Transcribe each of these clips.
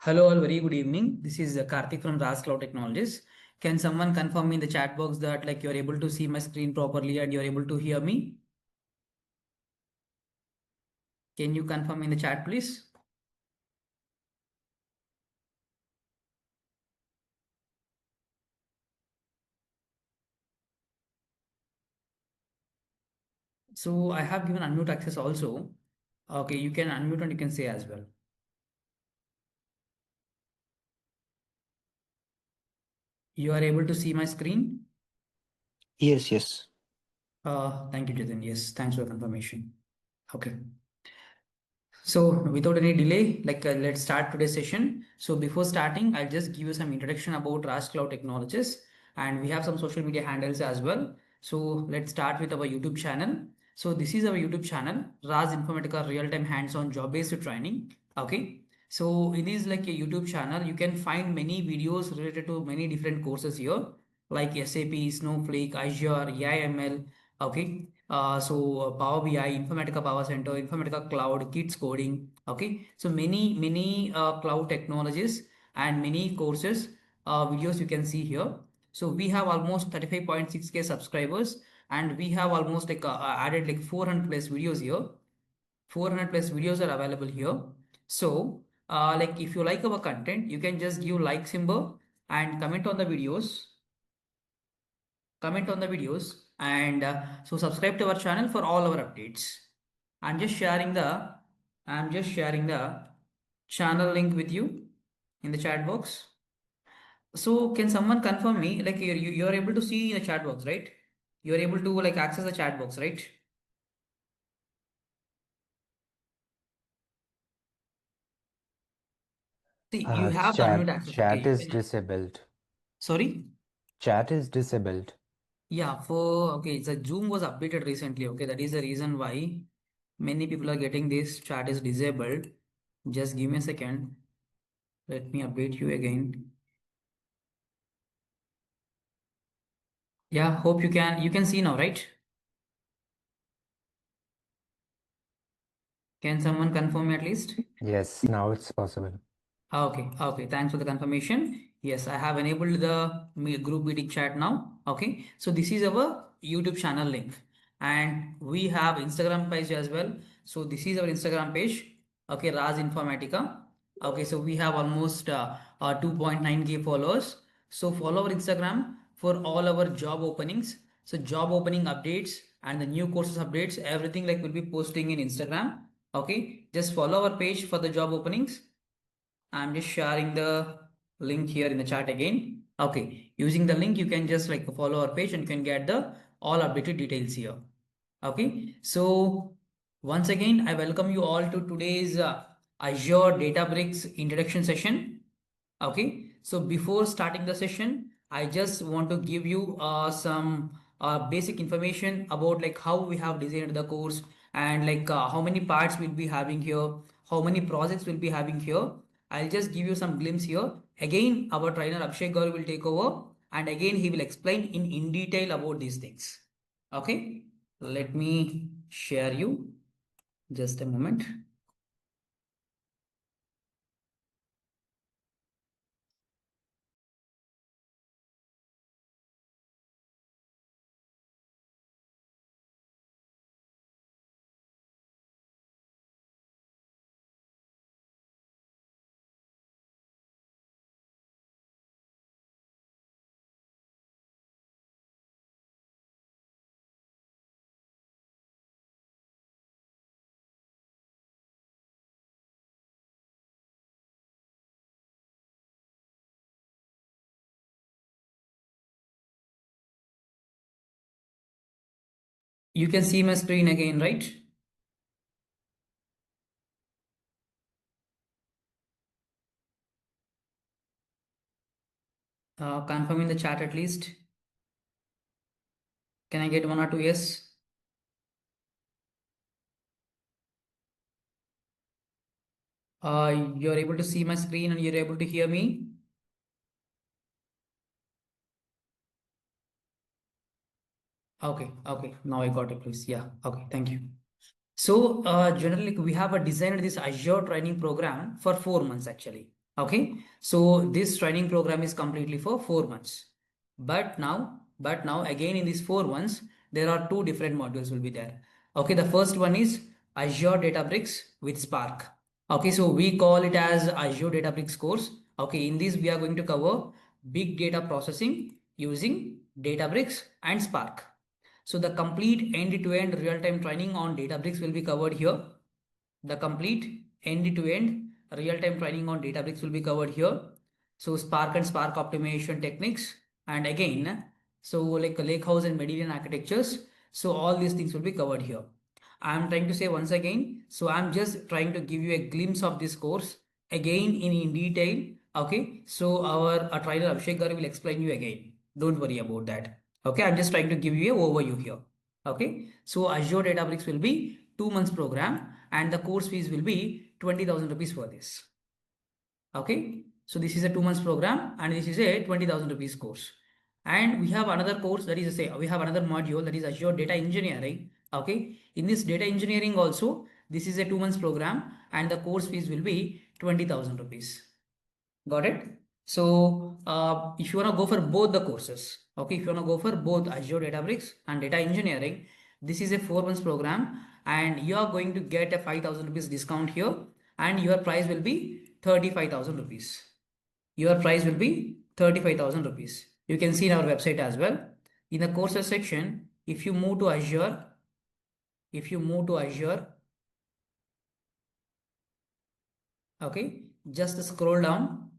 Hello, all. Very good evening. This is Karthik from Raj Cloud Technologies. Can someone confirm me in the chat box that you're able to see my screen properly and you're able to hear me? Can you confirm in the chat, please? So I have given unmute access also. Okay, you can unmute and you can say as well. You are able to see my screen? Yes. Thank you, Jatin. Yes, thanks for the confirmation. Okay. So without any delay, let's start today's session. So before starting, I'll just give you some introduction about Raj Cloud Technologies, and we have some social media handles as well. So let's start with our YouTube channel. So this is our YouTube channel, Raj Informatica Real-Time Hands-on Job-Based Training. Okay. So it is like a YouTube channel. You can find many videos related to many different courses here, like SAP, Snowflake, Azure, AIML. Okay. Power BI, Informatica Power Center, Informatica Cloud, Kids Coding. Okay. So many cloud technologies and many courses videos you can see here. So we have almost 35.6K subscribers and we have almost added like 400 plus videos here. 400 plus videos are available here. So like if you like our content, you can just give like symbol and comment on the videos and so subscribe to our channel for all our updates. i'm just sharing the I'm just sharing the channel link with you in the chat box. So can someone confirm me, like you're able to see the chat box, right? You're able to like access the chat box, right? See, you have the unmute access. Okay, Chat you is can. disabled. Sorry. Chat is disabled. Yeah, okay, the Zoom was updated recently. Okay, that is the reason why many people are getting this chat is disabled. Just give me a second. Let me update you again. Yeah, hope you can see now, right? Can someone confirm me at least? Yes, now it's possible. Okay. Thanks for the confirmation. Yes, I have enabled the group meeting chat now. Okay, so this is our YouTube channel link, and we have Instagram page as well. So this is our Instagram page. Okay, Raj Informatica. Okay, so we have almost 2.9K followers. So follow our Instagram for all our job openings. So job opening updates and the new courses updates, everything like will be posting in Instagram. Okay, just follow our page for the job openings. I'm just sharing the link here in the chat again. Okay, using the link, you can just like follow our page and you can get the all updated details here. Okay, so once again, I welcome you all to today's Azure Data Bricks introduction session. Okay, so before starting the session, I just want to give you some basic information about like how we have designed the course and like how many parts we'll be having here, how many projects we'll be having here. I'll just give you some glimpse here. Again, our trainer Abhishek will take over and again he will explain in detail about these things. Okay, let me share you just a moment. You can see my screen again, right? Confirm in the chat at least. Can I get one or two yes? You're able to see my screen and you're able to hear me. Okay. Now I got it, please. Yeah. Okay. Thank you. So generally, we have designed this Azure training program for 4 months actually. Okay, so this training program is completely for 4 months. But now again in these 4 months, there are two different modules will be there. Okay, the first one is Azure Data Bricks with Spark. Okay, so we call it as Azure Data Bricks course. Okay, in this we are going to cover big data processing using Databricks and Spark. So the complete end-to-end real-time training on Databricks will be covered here. The complete end-to-end real-time training on Databricks will be covered here. So Spark and Spark optimization techniques, and again, so like Lakehouse and Mendelian architectures. So all these things will be covered here. I'm trying to say once again, so I'm just trying to give you a glimpse of this course again in detail. Okay, so our trainer Abhishek Garu will explain you again. Don't worry about that. Okay, I'm just trying to give you an overview here. Okay, so Azure Databricks will be 2 months program and the course fees will be 20,000 rupees for this. Okay, so this is a 2 months program and this is a 20,000 rupees course. And we have another course, that is say we have another module, that is Azure Data Engineering. Okay, in this data engineering also, this is a 2 months program and the course fees will be 20,000 rupees. Got it? So if you want to go for both the courses, okay, if you want to go for both Azure Databricks and data engineering, this is a 4 months program and you are going to get a 5,000 rupees discount here and your price will be 35,000 rupees. Your price will be 35,000 rupees. You can see in our website as well. In the courses section, if you move to Azure, okay, just scroll down.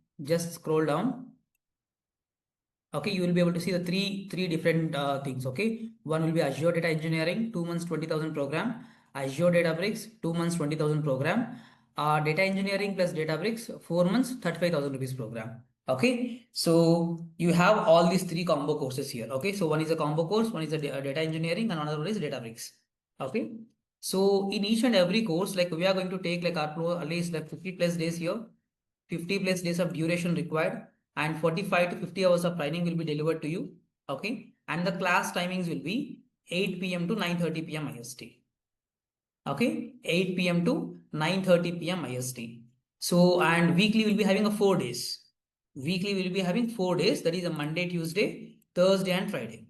Okay, you will be able to see the three different things. Okay, one will be Azure Data Engineering, 2 months 20,000 program. Azure Databricks, 2 months 20,000 program. Data Engineering plus Databricks, 4 months 35,000 rupees program. Okay, so you have all these three combo courses here. Okay, so one is a combo course, one is a data engineering, and another one is Databricks. Okay, so in each and every course, like we are going to take like at least like 50 plus days here, 50 plus days of duration required, and 45 to 50 hours of training will be delivered to you. Okay, and the class timings will be 8 p.m. to 9:30 p.m. IST. Okay, 8 p.m. to 9:30 p.m. IST. So, and weekly will be having a 4 days. Weekly will be having 4 days, that is a Monday, Tuesday, Thursday, and Friday.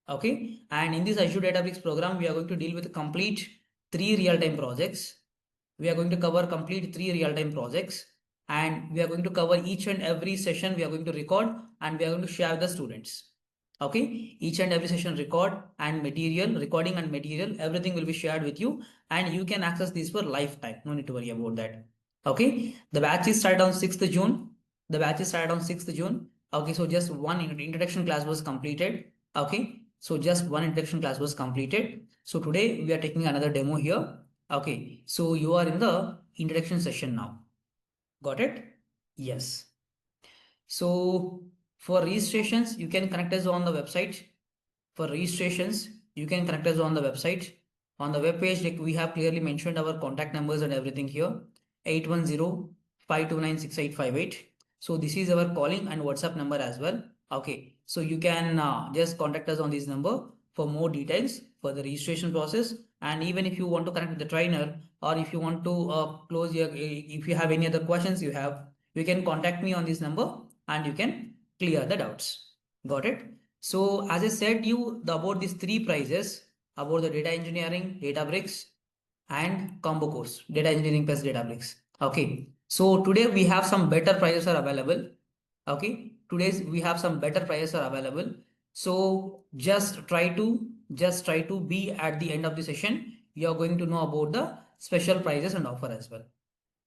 Okay, and in this Azure Databricks program, we are going to deal with complete three real-time projects. We are going to cover complete three real-time projects, and we are going to cover each and every session we are going to record and we are going to share with the students. Okay, each and every session recording and material, everything will be shared with you and you can access this for lifetime. No need to worry about that. Okay, the batch is started on 6th June. The batch is started on 6th June. Okay, so just one introduction class was completed. Okay, so just one introduction class was completed. So today we are taking another demo here. Okay, so you are in the introduction session now. Got it? Yes. So for registrations, you can connect us on the website. For registrations, you can connect us on the website. On the web page, like we have clearly mentioned our contact numbers and everything here. 810-529-6858. So this is our calling and WhatsApp number as well. Okay, so you can just contact us on this number for more details for the registration process. And even if you want to connect with the trainer, or if you want to close your, if you have any other questions you can contact me on this number and you can clear the doubts. Got it? So as I said about these three prices, about the data engineering, Databricks, and combo course, data engineering plus Databricks. Okay. So today we have some better prices are available. Okay. Today's we have some better prices are available. So just try to be at the end of the session. You are going to know about the special prices and offer as well.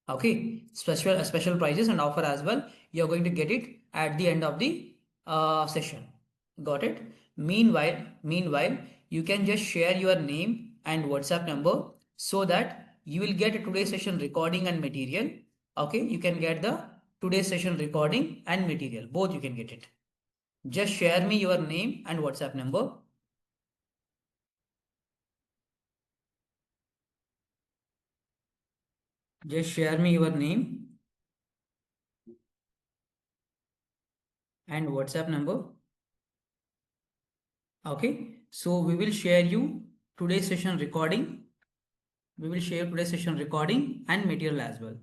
Okay, special prices and offer as well. You're going to get it at the end of the session. Got it? Meanwhile, you can just share your name and WhatsApp number so that you will get a today's session recording and material. Okay, you can get the today's session recording and material. Both you can get it. Just share me your name and WhatsApp number. Just share me your name and WhatsApp number. Okay, so we will share you today's session recording. We will share today's session recording and material as well.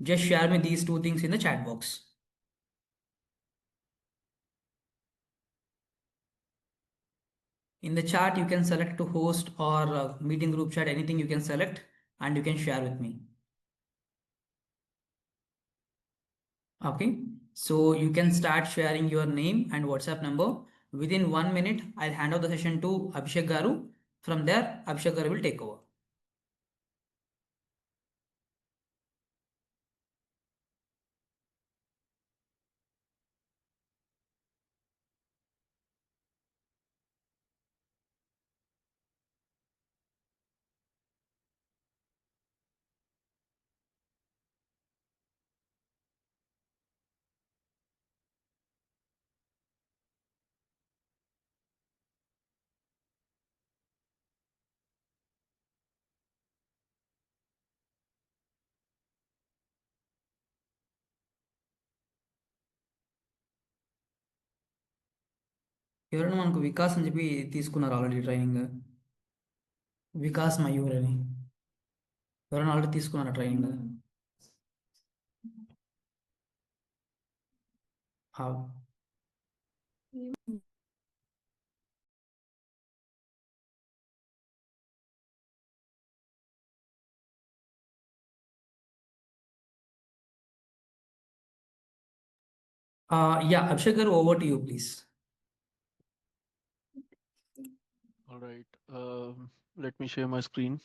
Just share me these two things in the chat box. In the chat, you can select to host or meeting group chat, anything you can select and you can share with me. Okay, so you can start sharing your name and WhatsApp number. Within 1 minute, I'll hand over the session to Abhishek Garu. From there, Abhishek Garu will take over. ఎవరైనా మనకు వికాస్ అని చెప్పి తీసుకున్నారు already training. Vikas Mayur అని ఎవరైనా already తీసుకున్నారా training? Yeah, Abhishek Garu, over to you, please. All right. Let me share my screen.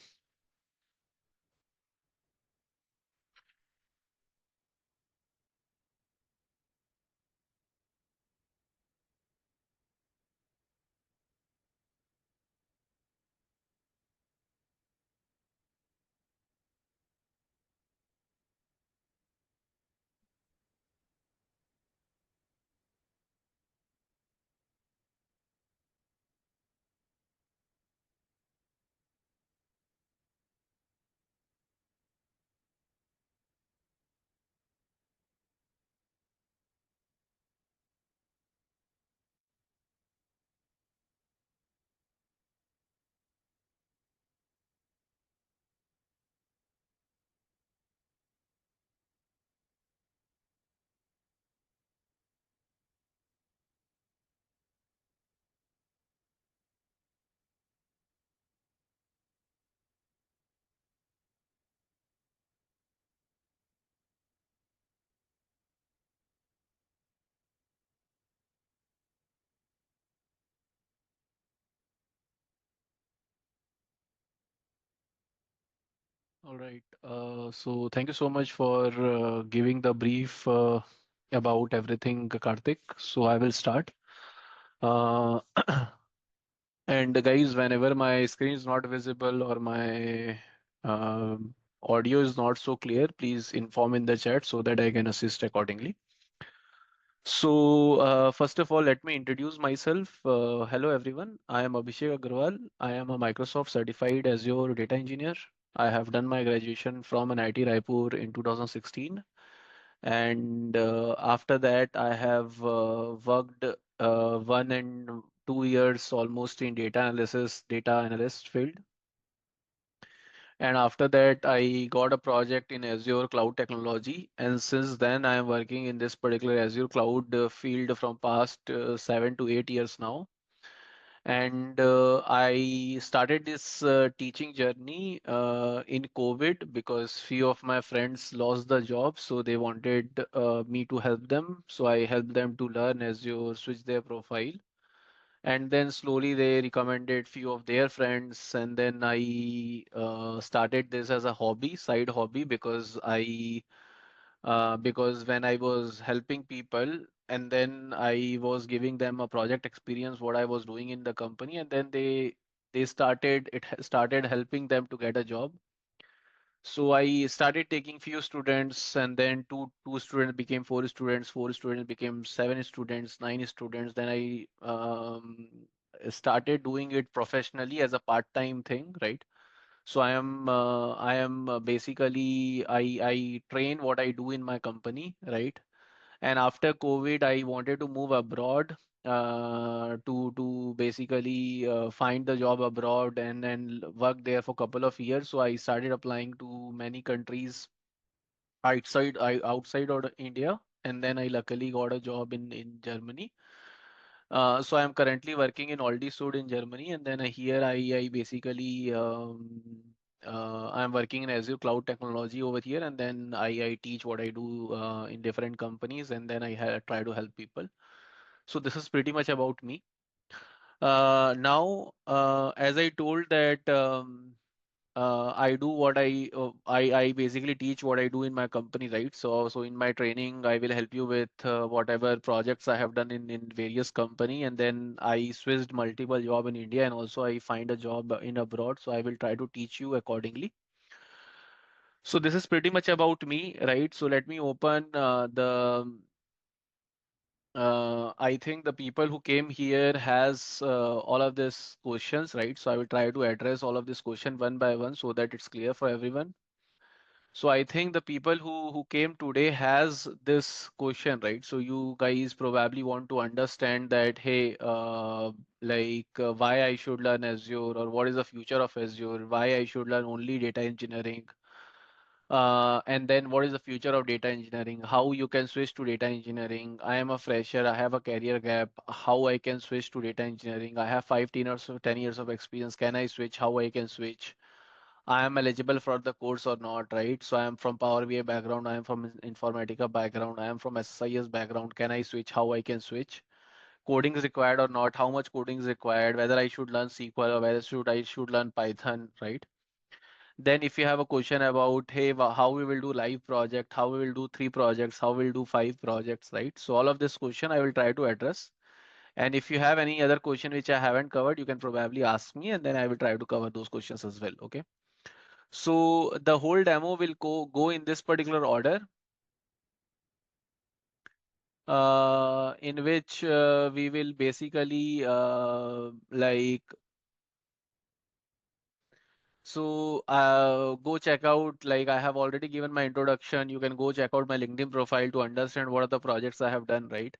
All right. So thank you so much for giving the brief about everything, Karthik. So I will start. Uh, and guys, whenever my screen is not visible or my audio is not so clear, please inform in the chat so that I can assist accordingly. So, first of all, let me introduce myself. Hello, everyone. I am Abhishek Agarwal. I am a Microsoft certified Azure data engineer. I have done my graduation from an IIT Raipur in 2016. And after that, I have worked 1 and 2 years almost in data analysis, data analyst field. And after that, I got a project in Azure Cloud Technology. And since then, I am working in this particular Azure Cloud field from past 7 to 8 years now. And I started this teaching journey in COVID because few of my friends lost the job, so they wanted me to help them. So I helped them to learn Azure, switch their profile, and then slowly they recommended few of their friends, and then I started this as a hobby, side hobby, because when I was helping people and then I was giving them a project experience what I was doing in the company, and then started helping them to get a job. So I started taking few students, and then two students became 4 students, 4 students became 7 students, 9 students. Then I started doing it professionally as a part-time thing, right? So I am basically I train what I do in my company, right? And after COVID, I wanted to move abroad to basically find the job abroad and then work there for a couple of years. So I started applying to many countries outside of India, and then I luckily got a job in Germany. So I'm currently working in Aldi in Germany, and then here I basically I'm working in Azure Cloud Technology over here, and then I teach what I do in different companies, and then I try to help people. So this is pretty much about me. Now, as I told that I do what I basically teach what I do in my company, right? So in my training, I will help you with whatever projects I have done in various company, and then I switched multiple job in India, and also I find a job in abroad. So I will try to teach you accordingly. So this is pretty much about me, right? So let me open I think the people who came here has all of these questions, right? So I will try to address all of this question one by one so that it's clear for everyone. So I think the people who came today has this question, right? So you guys probably want to understand that, hey, why I should learn Azure, or what is the future of Azure, why I should learn only data engineering, and then what is the future of data engineering? How you can switch to data engineering? I am a fresher. I have a career gap. How I can switch to data engineering? I have 10 years of experience. Can I switch? How I can switch? I am eligible for the course or not, right? So I am from Power BI background. I am from Informatica background. I am from SIS background. Can I switch? How I can switch? Coding is required or not? How much coding is required? Whether I should learn SQL or whether I should learn Python, right? Then if you have a question about, hey, how we will do live project, how we will do 3 projects, how we'll do 5 projects, right? So all of this question I will try to address. And if you have any other question which I haven't covered, you can probably ask me, and then I will try to cover those questions as well. Okay. So the whole demo will go in this particular order, in which we will basically go check out, like I have already given my introduction. You can go check out my LinkedIn profile to understand what are the projects I have done, right?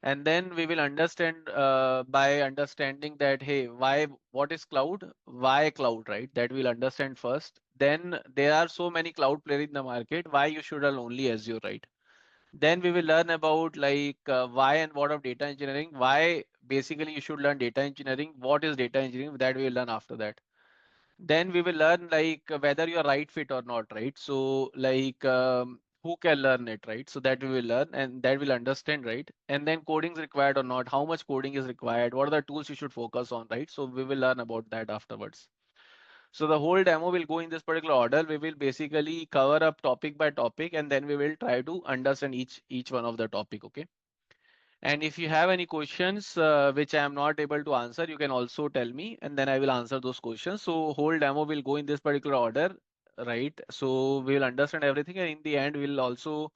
And then we will understand by understanding that, hey, what is cloud? Why cloud, right? That we'll understand first. Then there are so many cloud players in the market. Why you should have only Azure, right? Then we will learn about why and what of data engineering. Why basically you should learn data engineering. What is data engineering? That we will learn after that. Then we will learn whether you're right fit or not, right? So who can learn it, right? So that we will learn, and that will understand, right? And then coding is required or not, how much coding is required, what are the tools you should focus on, right? So we will learn about that afterwards. So the whole demo will go in this particular order. We will basically cover up topic by topic, and then we will try to understand each one of the topic. Okay. And if you have any questions which I am not able to answer, you can also tell me, and then I will answer those questions. So whole demo will go in this particular order, right? So we will understand everything, and in the end, we'll also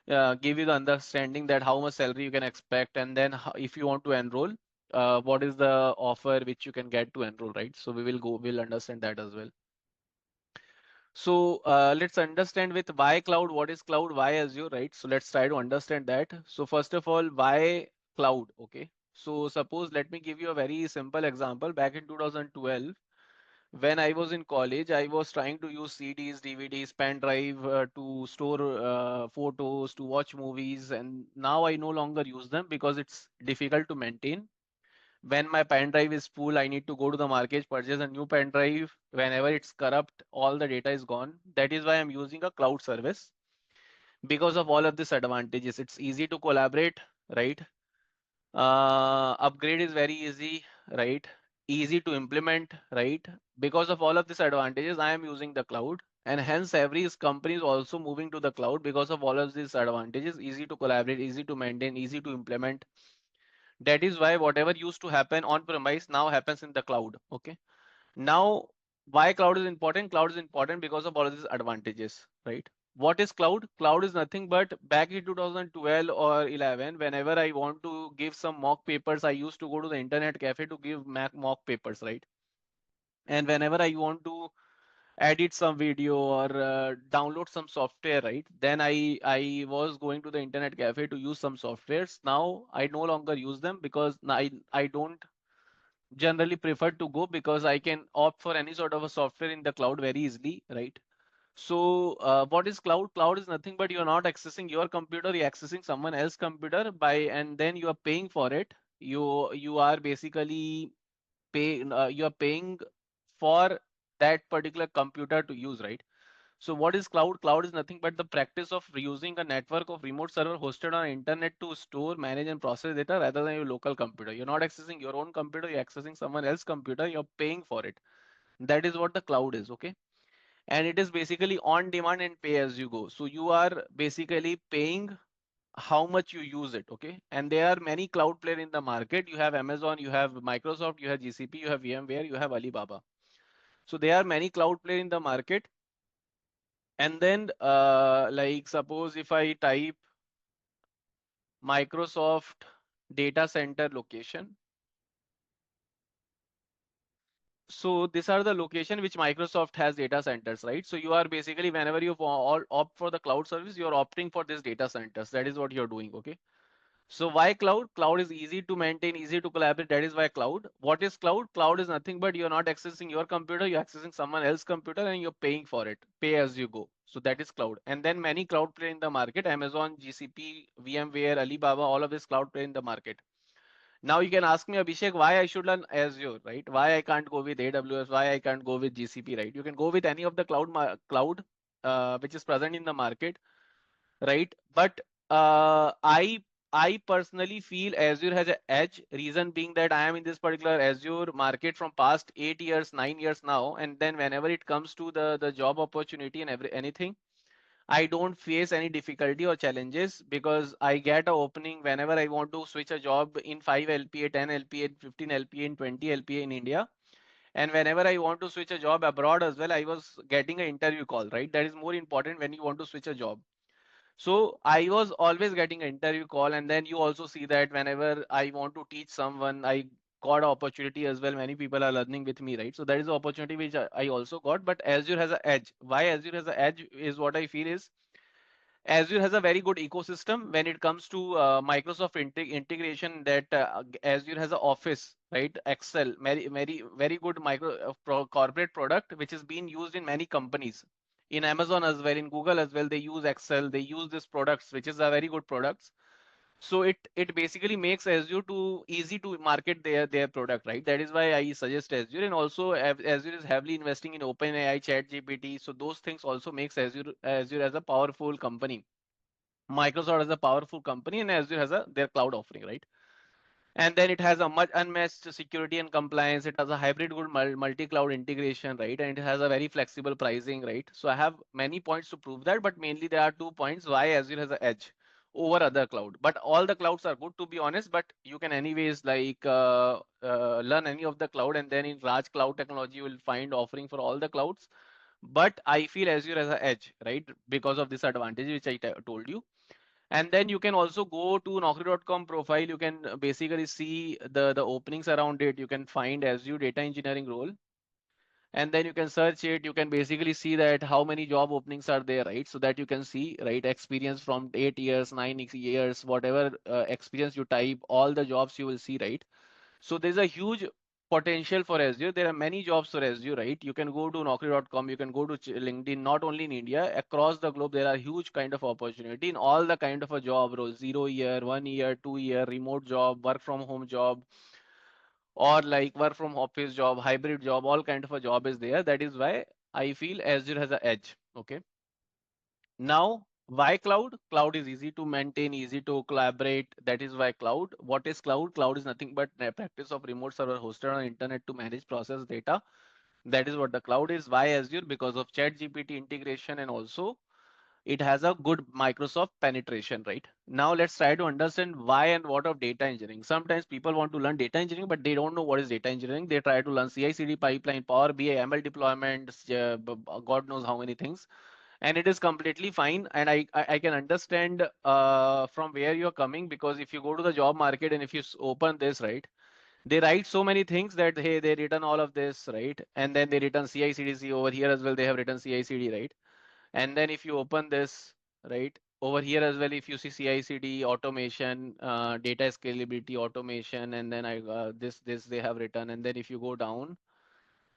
give you the understanding that how much salary you can expect, and then if you want to enroll, what is the offer which you can get to enroll, right? So we'll understand that as well. So let's understand with why cloud, what is cloud, why Azure, right? So let's try to understand that. So first of all, why cloud? Okay. So suppose, let me give you a very simple example. Back in 2012, when I was in college, I was trying to use CDs, DVDs, pen drive to store photos, to watch movies, and now I no longer use them because it's difficult to maintain. When my pen drive is full, I need to go to the market, purchase a new pen drive. Whenever it's corrupt, all the data is gone. That is why I'm using a cloud service. Because of all of these advantages, it's easy to collaborate, right? Upgrade is very easy, right? Easy to implement, right? Because of all of these advantages, I am using the cloud. And hence every company is also moving to the cloud because of all of these advantages. Easy to collaborate, easy to maintain, easy to implement. That is why whatever used to happen on premise now happens in the cloud. Okay. Now, why cloud is important? Cloud is important because of all of these advantages, right? What is cloud? Cloud is nothing but back in 2012 or 11, whenever I want to give some mock papers, I used to go to the internet cafe to give mock papers, right? And whenever I want to edit some video or download some software, right? Then I was going to the internet cafe to use some softwares. Now I no longer use them because I don't generally prefer to go, because I can opt for any sort of a software in the cloud very easily, right? So what is cloud? Cloud is nothing but you're not accessing your computer, you're accessing someone else's computer and then you are paying for it. You are basically you are paying for that particular computer to use, right? So what is cloud? Cloud is nothing but the practice of using a network of remote server hosted on internet to store, manage, and process data rather than your local computer. You're not accessing your own computer, you're accessing someone else's computer, you're paying for it. That is what the cloud is, okay? And it is basically on demand and pay as you go. So you are basically paying how much you use it, okay? And there are many cloud players in the market. You have Amazon, you have Microsoft, you have GCP, you have VMware, you have Alibaba. So there are many cloud players in the market. And then like suppose if I type Microsoft data center location. So these are the location which Microsoft has data centers, right? So you are basically whenever you all opt for the cloud service, you're opting for this data centers. That is what you're doing, okay? So why cloud? Cloud is easy to maintain, easy to collaborate. That is why cloud. What is cloud? Cloud is nothing but you're not accessing your computer, you're accessing someone else's computer and you're paying for it. Pay as you go. So that is cloud. And then many cloud play in the market, Amazon, GCP, VMware, Alibaba, all of this cloud play in the market. Now you can ask me, Abhishek, why I should learn Azure, right? Why I can't go with AWS? Why I can't go with GCP, right? You can go with any of the cloud which is present in the market, right? But I personally feel Azure has an edge. Reason being that I am in this particular Azure market from past 8 years, 9 years now, and then whenever it comes to the job opportunity and anything, I don't face any difficulty or challenges because I get a opening whenever I want to switch a job in 5 LPA, 10 LPA, 15 LPA, in 20 LPA in India. And whenever I want to switch a job abroad as well, I was getting an interview call, right? That is more important when you want to switch a job. So I was always getting an interview call, and then you also see that whenever I want to teach someone, I got an opportunity as well. Many people are learning with me, right? So that is the opportunity which I also got. But Azure has an edge. Why Azure has an edge is what I feel is Azure has a very good ecosystem when it comes to Microsoft integration. That Azure has an Office, right? Excel, very good corporate product which is being used in many companies. In Amazon as well, in Google as well, they use Excel. They use these products, which is a very good products. So it basically makes Azure to easy to market their product, right? That is why I suggest Azure, and also Azure is heavily investing in OpenAI, ChatGPT. So those things also makes Azure as a powerful company. Microsoft as a powerful company, and Azure has a their cloud offering, right? And then it has a much unmatched security and compliance. It has a hybrid good multi-cloud integration, right? And it has a very flexible pricing, right? So I have many points to prove that, but mainly there are 2 points why Azure has an edge over other cloud. But all the clouds are good, to be honest, but you can anyways like learn any of the cloud, and then in Raj Cloud Technology you will find offering for all the clouds. But I feel Azure has an edge, right? Because of this advantage which I told you. And then you can also go to Naukri.com profile. You can basically see the openings around it. You can find Azure data engineering role, and then you can search it. You can basically see that how many job openings are there, right? So that you can see, right, experience from 8 years, 9 years, whatever experience you type, all the jobs you will see, right? So there's a huge potential for Azure. There are many jobs for Azure, right? You can go to Naukri.com, you can go to LinkedIn, not only in India, across the globe, there are huge kind of opportunity in all the kind of a job role, 0 year, 1 year, 2 year, remote job, work from home job, or like work from office job, hybrid job, all kind of a job is there. That is why I feel Azure has an edge. Okay. Now, why cloud? Cloud is easy to maintain, easy to collaborate. That is why cloud. What is cloud? Cloud is nothing but a practice of remote server hosted on internet to manage process data. That is what the cloud is. Why Azure? Because of ChatGPT integration, and also it has a good Microsoft penetration, right? Now let's try to understand why and what of data engineering. Sometimes people want to learn data engineering, but they don't know what is data engineering. They try to learn CI/CD pipeline, Power BI, ML deployments, God knows how many things, and it is completely fine. And I can understand from where you're coming, because if you go to the job market and if you open this, right, they write so many things that hey, they written all of this, right, and then they written CI/CD. Over here as well they have written CI/CD, right? And then if you open this, right, over here as well, if you see CI/CD automation, data scalability automation, and then this they have written. And then if you go down,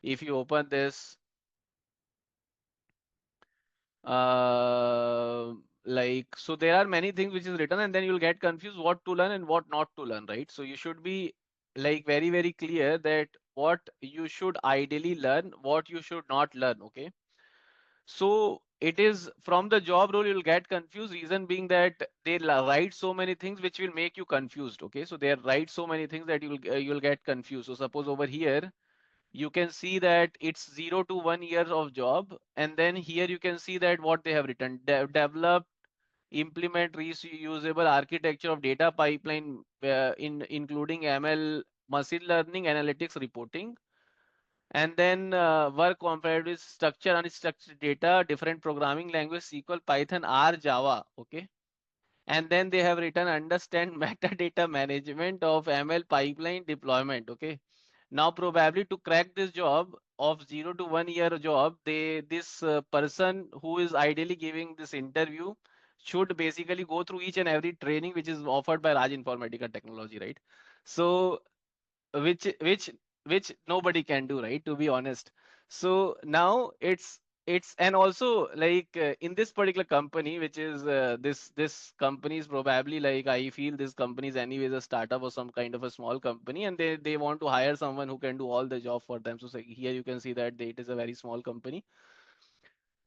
if you open this, Like, so there are many things which is written, and then you'll get confused what to learn and what not to learn, right? So you should be like very, very clear that what you should ideally learn, what you should not learn, okay? So it is from the job role you'll get confused. Reason being that they write so many things which will make you confused. Okay, so they write so many things that you'll get confused. So suppose over here you can see that it's 0 to 1 year of job, and then here you can see that what they have written: develop, implement reusable architecture of data pipeline in including ML, machine learning, analytics, reporting, and then work compared with structure and unstructured data, different programming language, SQL, Python, R, Java. Okay. And then they have written understand metadata management of ML pipeline deployment. Okay. Now probably to crack this job of 0 to 1 year job, this person who is ideally giving this interview should basically go through each and every training which is offered by Raj Informatica Technology, right? So which which which nobody can do, right, to be honest. So now it's and also like in this particular company, which is this company is probably, like, I feel this company is anyways a startup or some kind of a small company, and they want to hire someone who can do all the job for them. So here you can see that it is a very small company,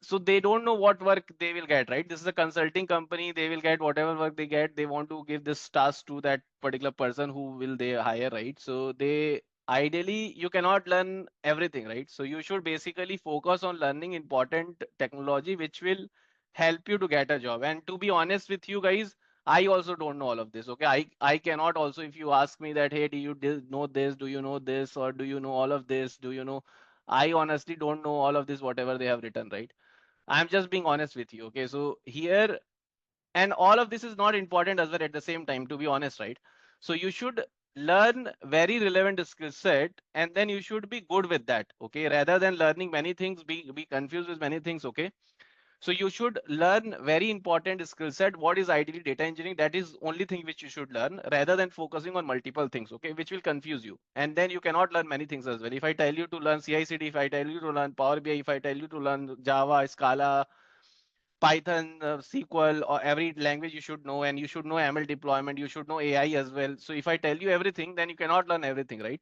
so they don't know what work they will get, right? This is a consulting company. They will get whatever work they get. They want to give this task to that particular person who will they hire, right? So they ideally you cannot learn everything, right? So you should basically focus on learning important technology which will help you to get a job. And to be honest with you guys, I also don't know all of this. Okay, I cannot also, if you ask me that, hey, do you know this? Do you know this? Or do you know all of this? Do you know? I honestly don't know all of this, whatever they have written, right? I'm just being honest with you. Okay. So here, and all of this is not important as well at the same time, to be honest, right? So you should learn very relevant skill set, and then you should be good with that. Okay. Rather than learning many things, be confused with many things. Okay. So you should learn very important skill set. What is ideally data engineering? That is only thing which you should learn, rather than focusing on multiple things, okay, which will confuse you. And then you cannot learn many things as well. If I tell you to learn CI/CD, if I tell you to learn Power BI, if I tell you to learn Java, Scala, Python, SQL, or every language you should know, and you should know ML deployment, you should know AI as well. So if I tell you everything, then you cannot learn everything, right?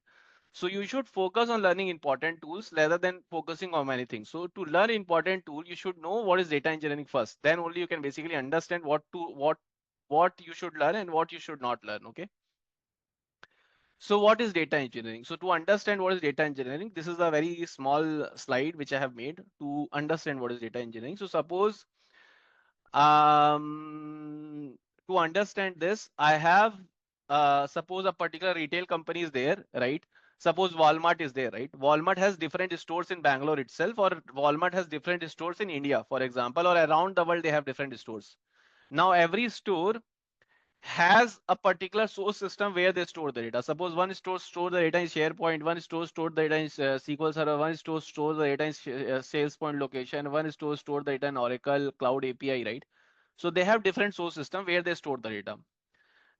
So you should focus on learning important tools rather than focusing on many things. So to learn important tool, you should know what is data engineering first. Then only you can basically understand what you should learn and what you should not learn. Okay. So what is data engineering? So to understand what is data engineering, this is a very small slide which I have made to understand what is data engineering. So suppose um, to understand this, I have suppose a particular retail company is there, right? Suppose Walmart is there, right? Walmart has different stores in Bangalore itself, or Walmart has different stores in India, for example, or around the world they have different stores. Now every store has a particular source system where they store the data. Suppose one store store the data in SharePoint, one store the data in SQL Server, one store the data in SalesPoint location, one store the data in Oracle Cloud API, right? So they have different source system where they store the data.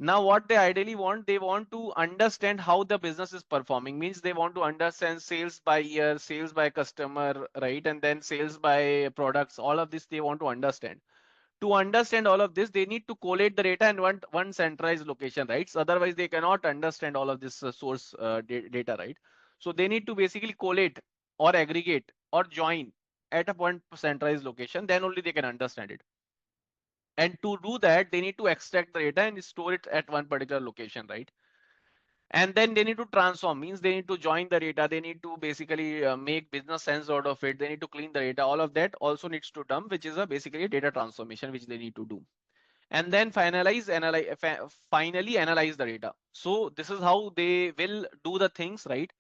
Now what they ideally want, they want to understand how the business is performing. Means they want to understand sales by year, sales by customer, right? And then sales by products. All of this they want to understand. To understand all of this, they need to collate the data in one centralized location, right? So otherwise they cannot understand all of this source data, right? So they need to basically collate or aggregate or join at a one centralized location. Then only they can understand it. And to do that, they need to extract the data and store it at one particular location, right? And then they need to transform, means they need to join the data. They need to basically make business sense out of it. They need to clean the data. All of that also needs to dump, which is a basically a data transformation, which they need to do. And then finally analyze the data. So this is how they will do the things, right?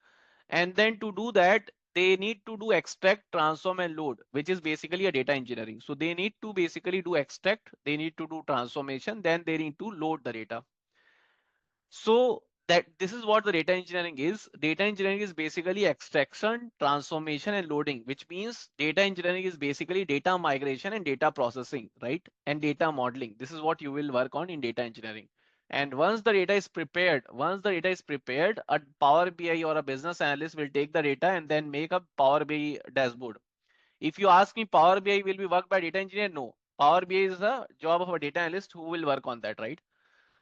And then to do that, they need to do extract, transform, and load, which is basically a data engineering. So they need to basically do extract, they need to do transformation, then they need to load the data. So that this is what the data engineering is. Data engineering is basically extraction, transformation, and loading, which means data engineering is basically data migration and data processing, right? And data modeling. This is what you will work on in data engineering. And once the data is prepared, a Power BI or a business analyst will take the data and then make a Power BI dashboard. If you ask me, Power BI will be worked by data engineer? No. Power BI is a job of a data analyst who will work on that, right?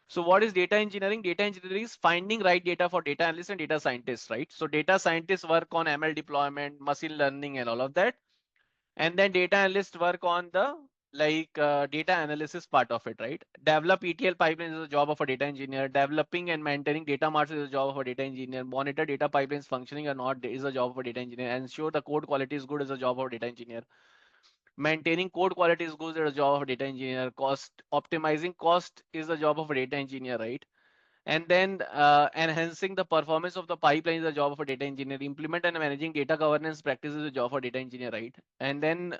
So what is data engineering? Data engineering is finding right data for data analysts and data scientists, right? So data scientists work on ML deployment, machine learning, and all of that. And then data analysts work on the data analysis part of it, right? Develop ETL pipelines is a job of a data engineer. Developing and maintaining data marts is a job of a data engineer. Monitor data pipelines functioning or not is a job of a data engineer. Ensure the code quality is good is a job of a data engineer. Maintaining code quality is good is a job of a data engineer. Optimizing cost is a job of a data engineer, right? And then enhancing the performance of the pipeline is a job of a data engineer. Implement and managing data governance practices is a job for data engineer, right? And then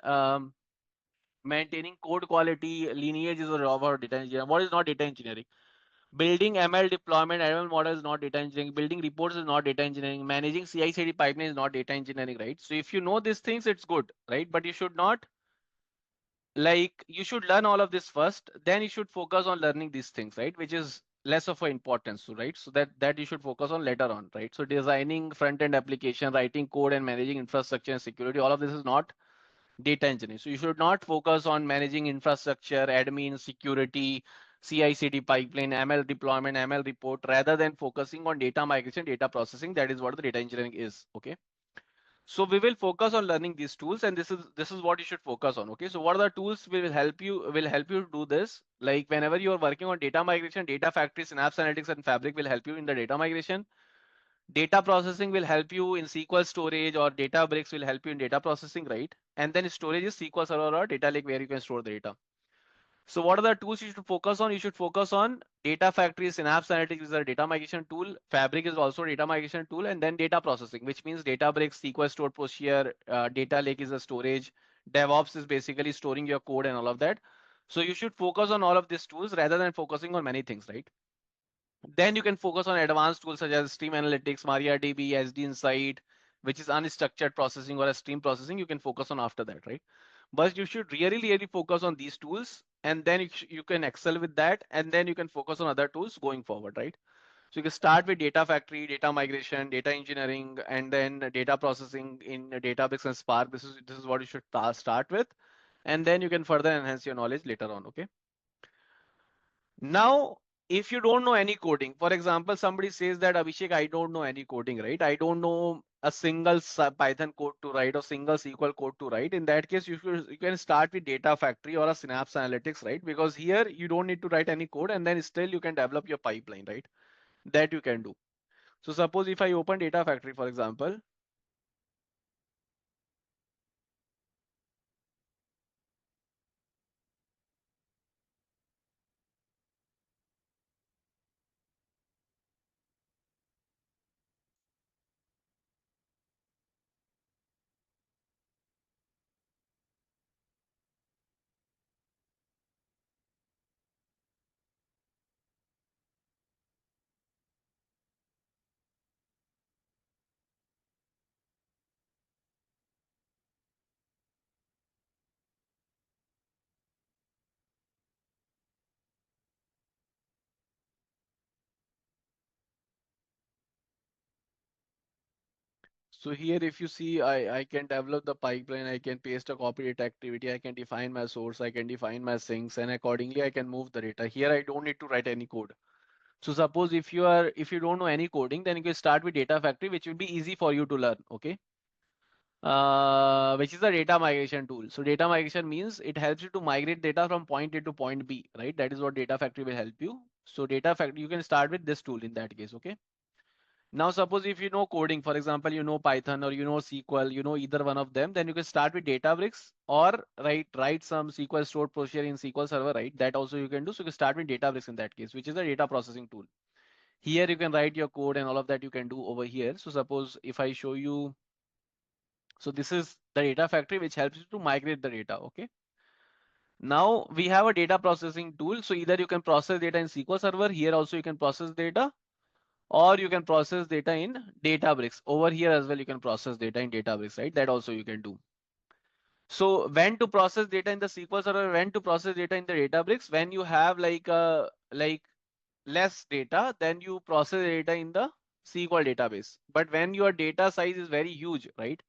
maintaining code quality lineage is a job for data engineer. What is not data engineering? Building ML deployment, ML model is not data engineering. Building reports is not data engineering. Managing CI/CD pipeline is not data engineering, right? So if you know these things, it's good, right? But you should not you should learn all of this first, then you should focus on learning these things, right? Which is less of an importance, right? So that you should focus on later on, right? So designing front end application, writing code, and managing infrastructure and security, all of this is not data engineering. So you should not focus on managing infrastructure, admin, security, CI/CD pipeline, ML deployment, ML report, rather than focusing on data migration, data processing. That is what the data engineering is. Okay. So we will focus on learning these tools, and this is what you should focus on. Okay. So what are the tools will help you do this? Like whenever you are working on data migration, Data Factory, Synapse Analytics, and Fabric will help you in the data migration. Data processing will help you in SQL storage, or Databricks will help you in data processing, right? And then storage is SQL Server or data lake where you can store the data. So what are the tools you should focus on? You should focus on Data Factory, Synapse Analytics is a data migration tool. Fabric is also a data migration tool, and then data processing, which means Databricks, SQL Store Procedure, data lake is a storage. DevOps is basically storing your code and all of that. So you should focus on all of these tools rather than focusing on many things, right? Then you can focus on advanced tools such as Stream Analytics, MariaDB, SD Insight, which is unstructured processing, or a stream processing. You can focus on after that, right? But you should really focus on these tools, and then you can excel with that, and then you can focus on other tools going forward, right? So you can start with Data Factory, data migration, data engineering, and then data processing in Databricks and Spark. This is what you should start with, and then you can further enhance your knowledge later on. Okay. Now, if you don't know any coding, for example, somebody says that, Abhishek, I don't know any coding, right? I don't know a single Python code to write or single SQL code to write. In that case, you can start with Data Factory or a Synapse Analytics, right? Because here you don't need to write any code, and then still you can develop your pipeline, right? That you can do. So suppose if I open Data Factory, for example, so here, if you see, I can develop the pipeline, I can paste a copy data activity, I can define my source, I can define my sinks, and accordingly I can move the data. Here I don't need to write any code. So suppose if you don't know any coding, then you can start with Data Factory, which will be easy for you to learn. Okay. Which is a data migration tool. So data migration means it helps you to migrate data from point A to point B, right? That is what Data Factory will help you. So Data Factory, you can start with this tool in that case. Okay. Now, suppose if you know coding, for example, you know Python or you know SQL, you know either one of them, then you can start with Databricks or write some SQL stored procedure in SQL Server, right? That also you can do. So you can start with Databricks in that case, which is a data processing tool. Here you can write your code and all of that you can do over here. So suppose if I show you, so this is the Data Factory, which helps you to migrate the data. Okay. Now we have a data processing tool. So either you can process data in SQL Server. Here also you can process data, or you can process data in Databricks. Over here as well, you can process data in Databricks, right? That also you can do. So when to process data in the SQL Server, when to process data in the Databricks, when you have less data, then you process data in the SQL database. But when your data size is very huge, right?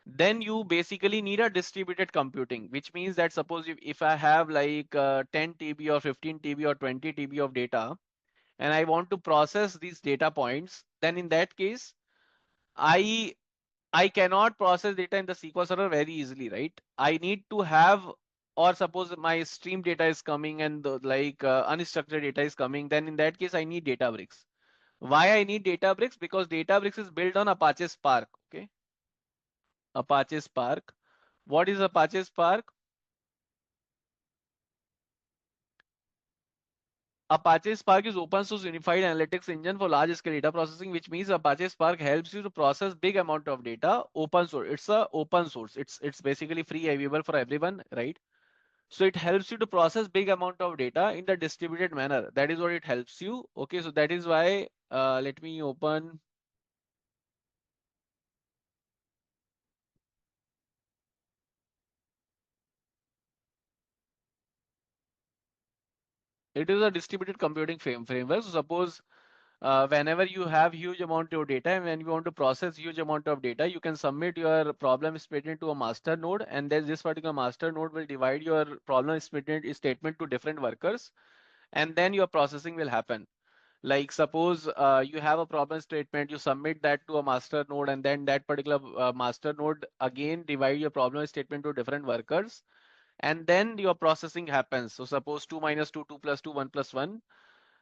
then you basically need a distributed computing, which means that suppose if I have like 10 TB or 15 TB or 20 TB of data, and I want to process these data points, then in that case, I I cannot process data in the SQL Server very easily, right? I need to have, or suppose my stream data is coming and unstructured data is coming, then in that case, I need Databricks. Why I need Databricks? Because Databricks is built on Apache Spark, okay? Apache Spark. What is Apache Spark? Apache Spark is open source unified analytics engine for large scale data processing, which means Apache Spark helps you to process big amount of data open source. It's a open source. It's basically free, available for everyone, right? So it helps you to process big amount of data in the distributed manner. That is what it helps you. Okay, so that is why let me open. It is a distributed computing framework. So suppose whenever you have huge amount of data and when you want to process huge amount of data, you can submit your problem statement to a master node, and then this particular master node will divide your problem statement to different workers, and then your processing will happen. Like suppose you have a problem statement, you submit that to a master node, and then that particular master node again divide your problem statement to different workers, and then your processing happens. So suppose 2 minus 2, 2 plus 2, 1 plus 1.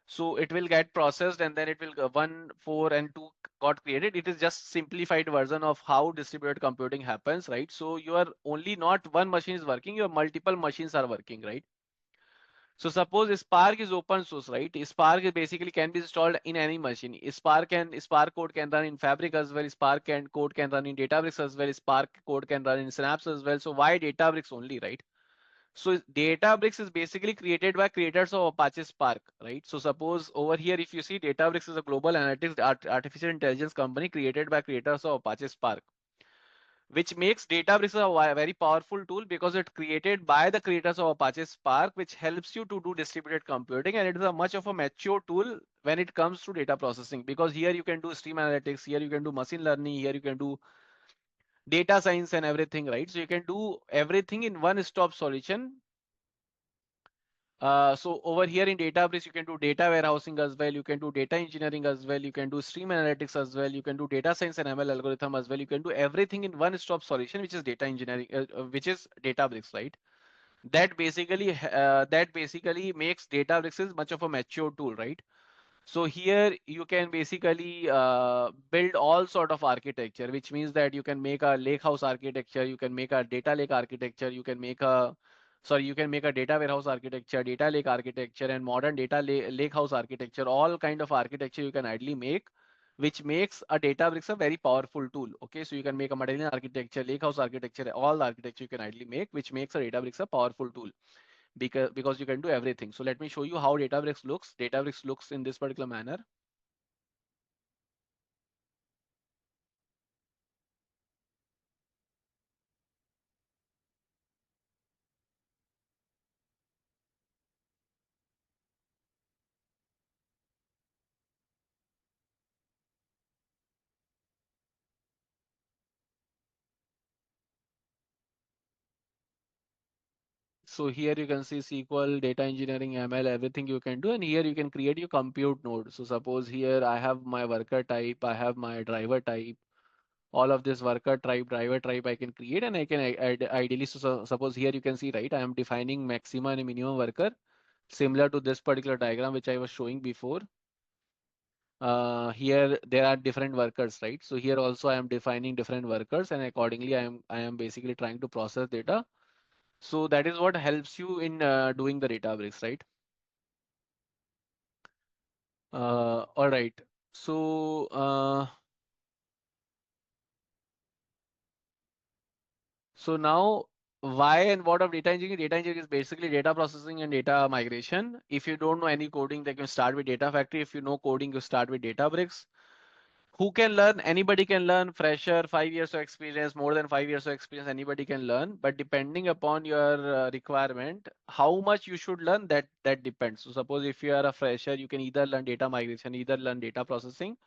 So it will get processed, and then it will 1, 4, and 2 got created. It is just simplified version of how distributed computing happens, right? So you are only not one machine is working, your multiple machines are working, right? So suppose Spark is open source, right? Spark is basically can be installed in any machine. Spark code can run in Fabric as well. Spark code can run in Databricks as well. Spark code can run in Synapse as well. So why Databricks only, right? So Databricks is basically created by creators of Apache Spark, right? So suppose over here, if you see, Databricks is a global analytics artificial intelligence company created by creators of Apache Spark, which makes Databricks a very powerful tool because it's created by the creators of Apache Spark, which helps you to do distributed computing. And it is a much of a mature tool when it comes to data processing, because here you can do stream analytics, here you can do machine learning, here you can do data science and everything, right? So you can do everything in one stop solution. So over here in Databricks, you can do data warehousing as well. You can do data engineering as well. You can do stream analytics as well. You can do data science and ML algorithm as well. You can do everything in one-stop solution, which is data engineering, which is Databricks, right? That basically makes Databricks is much of a mature tool, right? So here you can basically build all sort of architecture, which means that you can make a lakehouse architecture, you can make a data lake architecture, you can make a data warehouse architecture, data lake architecture, and modern lakehouse architecture. All kind of architecture you can ideally make, which makes a Databricks a very powerful tool. Okay, so you can make a Medallion architecture, lakehouse architecture, all the architecture you can ideally make, which makes a Databricks a powerful tool because you can do everything. So let me show you how Databricks looks. Databricks looks in this particular manner. So here you can see SQL, data engineering, ML, everything you can do. And here you can create your compute node. So suppose here I have my worker type, I have my driver type, all of this worker type, driver type I can create, and I can ideally, so suppose here you can see, right, I am defining maximum and minimum worker similar to this particular diagram, which I was showing before. Here there are different workers, right? So here also I am defining different workers, and accordingly I am basically trying to process data. So that is what helps you in doing the Databricks, right? All right. So so now why and what of data engineering? Data engineering is basically data processing and data migration. If you don't know any coding, then you start with Data Factory. If you know coding, you start with Databricks. Who can learn? Anybody can learn. Fresher, 5 years of experience, more than 5 years of experience, anybody can learn. But depending upon your requirement, how much you should learn, that depends. So suppose if you are a fresher, you can either learn data migration, either learn data processing.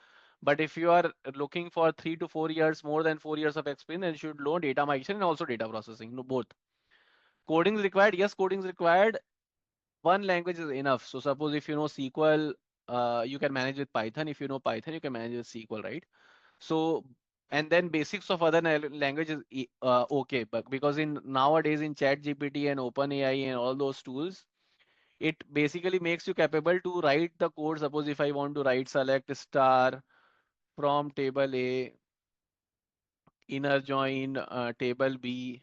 But if you are looking for 3 to 4 years, more than 4 years of experience, then you should learn data migration and also data processing. No, both. Coding is required. Yes, coding is required. One language is enough. So suppose if you know SQL, you can manage with Python. If you know Python, you can manage with SQL, right? So, and then basics of other languages okay, but because in nowadays in ChatGPT and OpenAI and all those tools, it basically makes you capable to write the code. Suppose if I want to write select star from table A, inner join table B,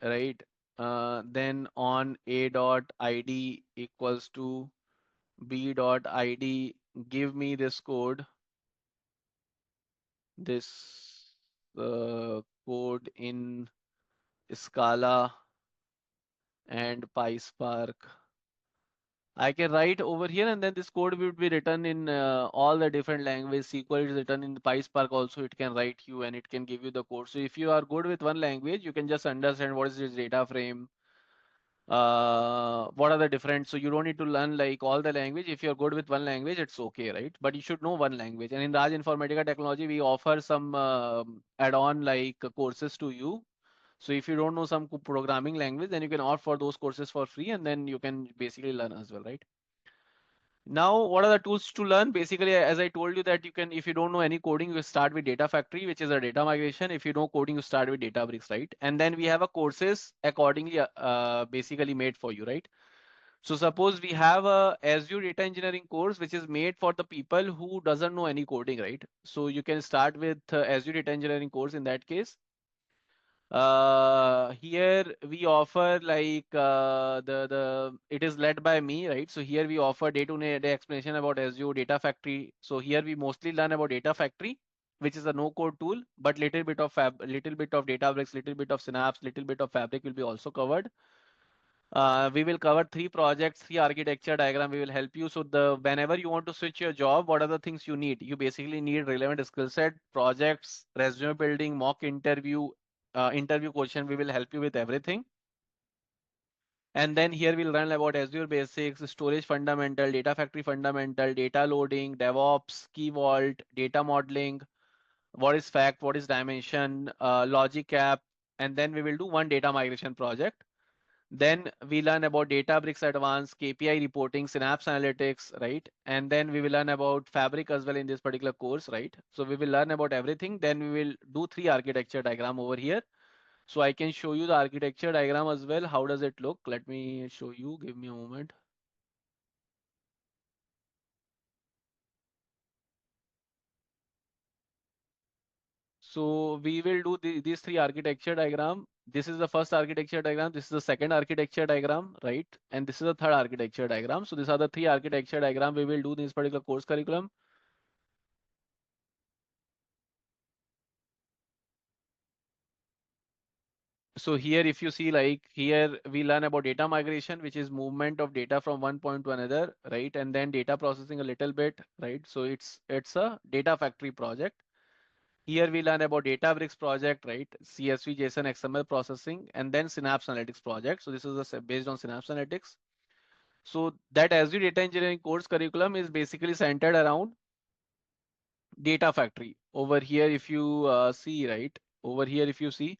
right? Then on A dot ID equals to B dot ID, give me this code, this code in Scala and PySpark. I can write over here and then this code would be written in all the different languages. SQL is written in PySpark also, it can write you and it can give you the code. So if you are good with one language, you can just understand what is this data frame, what are the different, so you don't need to learn like all the language. If you're good with one language, it's okay, right? But you should know one language. And in Raj Informatica Technology, we offer some add-on like courses to you. So if you don't know some programming language, then you can opt for those courses for free and then you can basically learn as well, right? Now, what are the tools to learn? Basically, as I told you that you can, if you don't know any coding, you start with Data Factory, which is a data migration. If you know coding, you start with Databricks, right? And then we have a courses accordingly, basically made for you, right? So suppose we have a Azure Data Engineering course, which is made for the people who doesn't know any coding, right? So you can start with Azure Data Engineering course in that case. Here we offer like the it is led by me, right? So here we offer day-to-day explanation about Azure Data Factory. So here we mostly learn about Data Factory, which is a no-code tool, but little bit of little bit of Databricks, little bit of Synapse, little bit of Fabric will be also covered. We will cover 3 projects, 3 architecture diagram. We will help you. So the whenever you want to switch your job, what are the things you need? You basically need relevant skill set, projects, resume building, mock interview, interview question. We will help you with everything. And then here we'll learn about Azure basics, storage fundamental, data factory fundamental, data loading, DevOps, key vault, data modeling, what is fact, what is dimension, logic app, and then we will do one data migration project. Then we learn about Databricks Advanced, KPI reporting, Synapse Analytics, right? And then we will learn about Fabric as well in this particular course, right? So we will learn about everything. Then we will do 3 architecture diagram over here. So I can show you the architecture diagram as well. How does it look? Let me show you. Give me a moment. So we will do these 3 architecture diagram. This is the first architecture diagram. This is the second architecture diagram, right? And this is the third architecture diagram. So these are the 3 architecture diagram we will do in this particular course curriculum. So here, if you see, like here, we learn about data migration, which is movement of data from one point to another, right? And then data processing a little bit, right? So it's a data factory project. Here we learn about Databricks project, right? CSV, JSON, XML processing, and then Synapse Analytics project. So this is based on Synapse Analytics. So that Azure Data Engineering course curriculum is basically centered around data factory. Over here, if you see, right? Over here, if you see,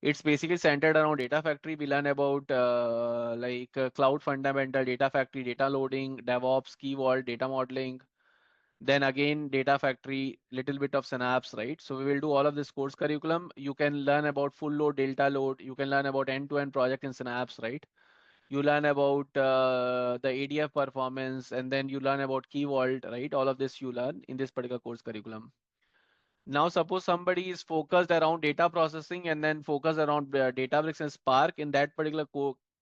it's basically centered around data factory. We learn about cloud fundamental, data factory, data loading, DevOps, key vault, data modeling. Then again, data factory, little bit of Synapse, right? So we will do all of this course curriculum. You can learn about full load, delta load. You can learn about end-to-end project in Synapse, right? You learn about the ADF performance, and then you learn about key vault, right? All of this you learn in this particular course curriculum. Now, suppose somebody is focused around data processing and then focused around Databricks and Spark. In that particular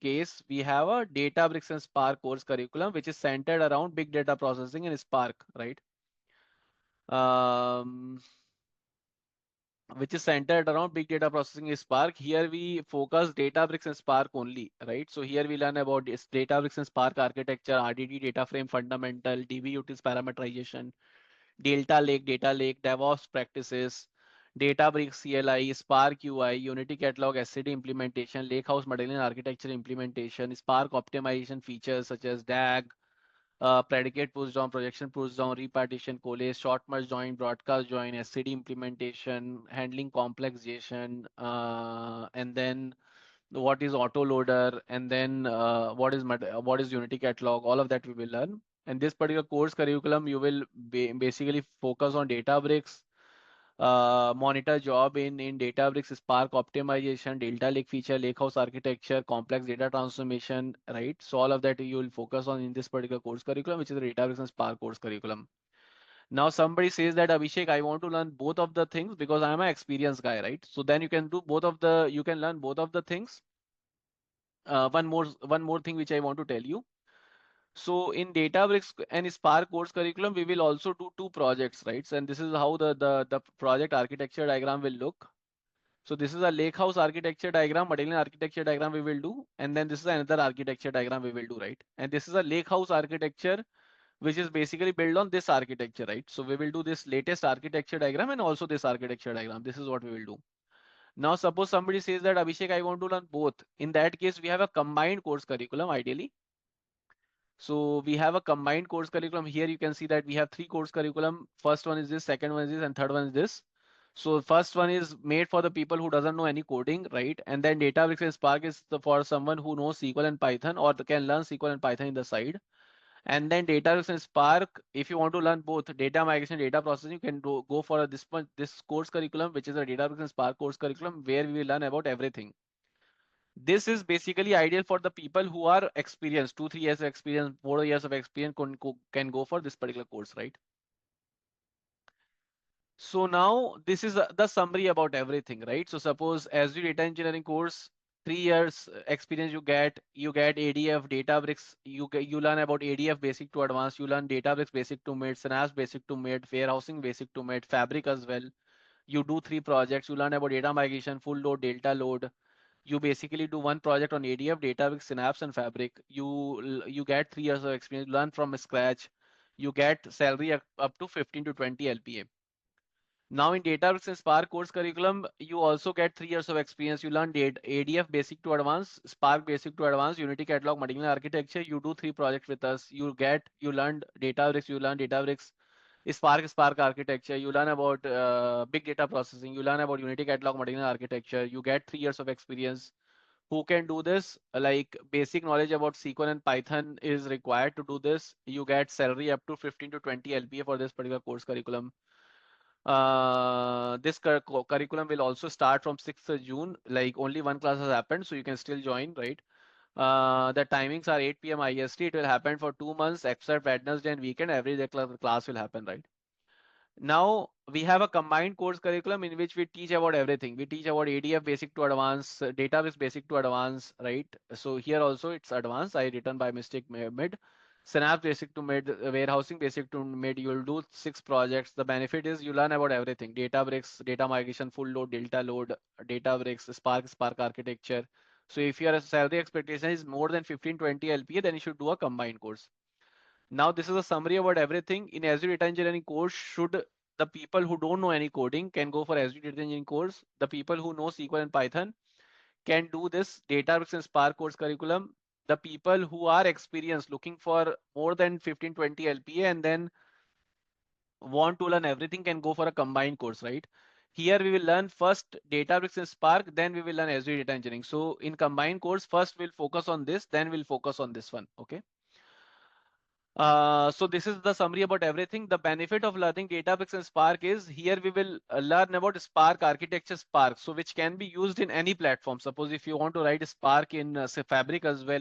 case, we have a Databricks and Spark course curriculum, which is centered around big data processing and Spark, right? Which is centered around big data processing in Spark. Here we focus Databricks and Spark only, right? So here we learn about this Databricks and Spark architecture, RDD data frame fundamental, DB utils parameterization, data lake, DevOps practices, Databricks CLI, Spark UI, Unity Catalog SCD implementation, Lakehouse Medallion architecture implementation, Spark optimization features such as DAG, predicate push down, projection push down, repartition, coalesce, short merge join, broadcast join, SCD implementation, handling complex JSON, and then what is autoloader, and then what is Unity catalog. All of that we will learn. And this particular course curriculum, you will basically focus on Databricks, monitor job in Databricks, Spark optimization, Delta Lake feature, Lakehouse architecture, complex data transformation, right? So all of that you will focus on in this particular course curriculum, which is the Databricks and Spark course curriculum. Now somebody says that, Abhishek, I want to learn both of the things because I'm an experienced guy, right? So then you can do you can learn both of the things. One more thing which I want to tell you. So in Databricks and Spark course curriculum, we will also do two projects, right? And this is how the project architecture diagram will look. So this is a lakehouse architecture diagram, Medallion architecture diagram we will do, and then this is another architecture diagram we will do, right? And this is a lakehouse architecture, which is basically built on this architecture, right? So we will do this latest architecture diagram and also this architecture diagram. This is what we will do. Now, suppose somebody says that, Abhishek, I want to learn both. In that case, we have a combined course curriculum ideally. So we have a combined course curriculum. Here you can see that we have three course curriculum. First one is this, second one is this, and third one is this. So first one is made for the people who doesn't know any coding, right? And then Databricks and Spark is for someone who knows SQL and Python or can learn SQL and Python in the side. And then Databricks and Spark, if you want to learn both data migration, data processing, you can go for this course curriculum, which is a Databricks and Spark course curriculum, where we will learn about everything. This is basically ideal for the people who are experienced, 2-3 years of experience, 4 years of experience can go for this particular course, right? So now this is the summary about everything, right? So suppose Azure Data Engineering course, 3 years experience you get ADF, Databricks, you learn about ADF basic to advanced, you learn Databricks basic to mid, Synapse basic to mid, warehousing basic to mid, Fabric as well. You do 3 projects, you learn about data migration, full load, delta load. You basically do one project on ADF, Databricks, Synapse, and Fabric. You get 3 years of experience, learn from scratch. You get salary up to 15 to 20 LPA. Now in Databricks and Spark course curriculum, you also get 3 years of experience. You learn ADF basic to advanced, Spark basic to advanced, Unity catalog, modular architecture. You do 3 projects with us. You learned Databricks, Spark architecture. You learn about big data processing. You learn about Unity catalog, modular architecture. You get 3 years of experience. Who can do this? Like basic knowledge about SQL and Python is required to do this. You get salary up to 15 to 20 LPA for this particular course curriculum. This curriculum will also start from 6th of June. Like only one class has happened, so you can still join, right? The timings are 8 p.m. IST. It will happen for 2 months, except Wednesday and weekend. Every day class will happen, right? Now we have a combined course curriculum in which we teach about everything. We teach about ADF basic to advanced, database basic to advanced, right? So here also it's advanced. I written by mistake mid. Synapse basic to mid, warehousing basic to mid. You'll do 6 projects. The benefit is you learn about everything. Databricks, data migration, full load, delta load, Databricks, Spark architecture. So if your salary expectation is more than 15-20 LPA, then you should do a combined course. Now this is a summary about everything. In Azure Data Engineering course, should the people who don't know any coding can go for Azure Data Engineering course. The people who know SQL and Python can do this Databricks and Spark course curriculum. The people who are experienced looking for more than 15-20 LPA and then want to learn everything can go for a combined course, right? Here we will learn first Databricks and Spark, then we will learn Azure Data Engineering. So in combined course, first we'll focus on this, then we'll focus on this one, okay? So this is the summary about everything. The benefit of learning Databricks and Spark is here we will learn about Spark architecture Spark, so which can be used in any platform. Suppose if you want to write Spark in say Fabric as well,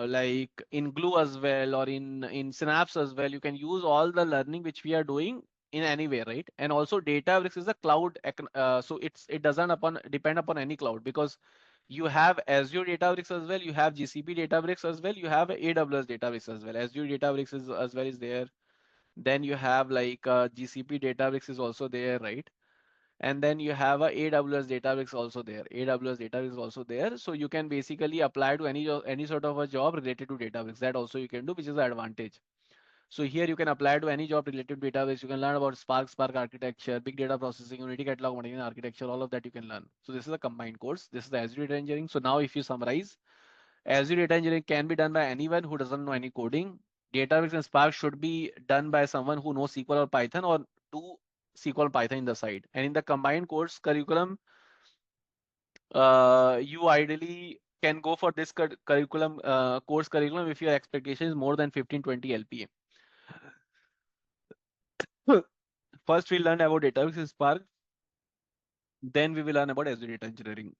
like in Glue as well, or in Synapse as well, you can use all the learning which we are doing in any way, right? And also Databricks is a cloud, so it doesn't depend upon any cloud because you have Azure Databricks as well, you have GCP Databricks as well, you have AWS Databricks as well. Azure Databricks is as well is there. Then you have like GCP Databricks is also there, right? And then you have a AWS Databricks also there. AWS Databricks is also there. So you can basically apply to any sort of a job related to Databricks. That also you can do, which is the advantage. So here you can apply to any job related to database. You can learn about Spark architecture, big data processing, Unity catalog, modeling architecture, all of that you can learn. So this is a combined course. This is the Azure Data Engineering. So now if you summarize, Azure data engineering can be done by anyone who doesn't know any coding. Databricks and Spark should be done by someone who knows SQL or Python or do SQL Python in the side. And in the combined course curriculum, you ideally can go for this curriculum course curriculum if your expectation is more than 15-20 LPA. First, we learn about Databricks and Spark. Then we will learn about Azure data engineering.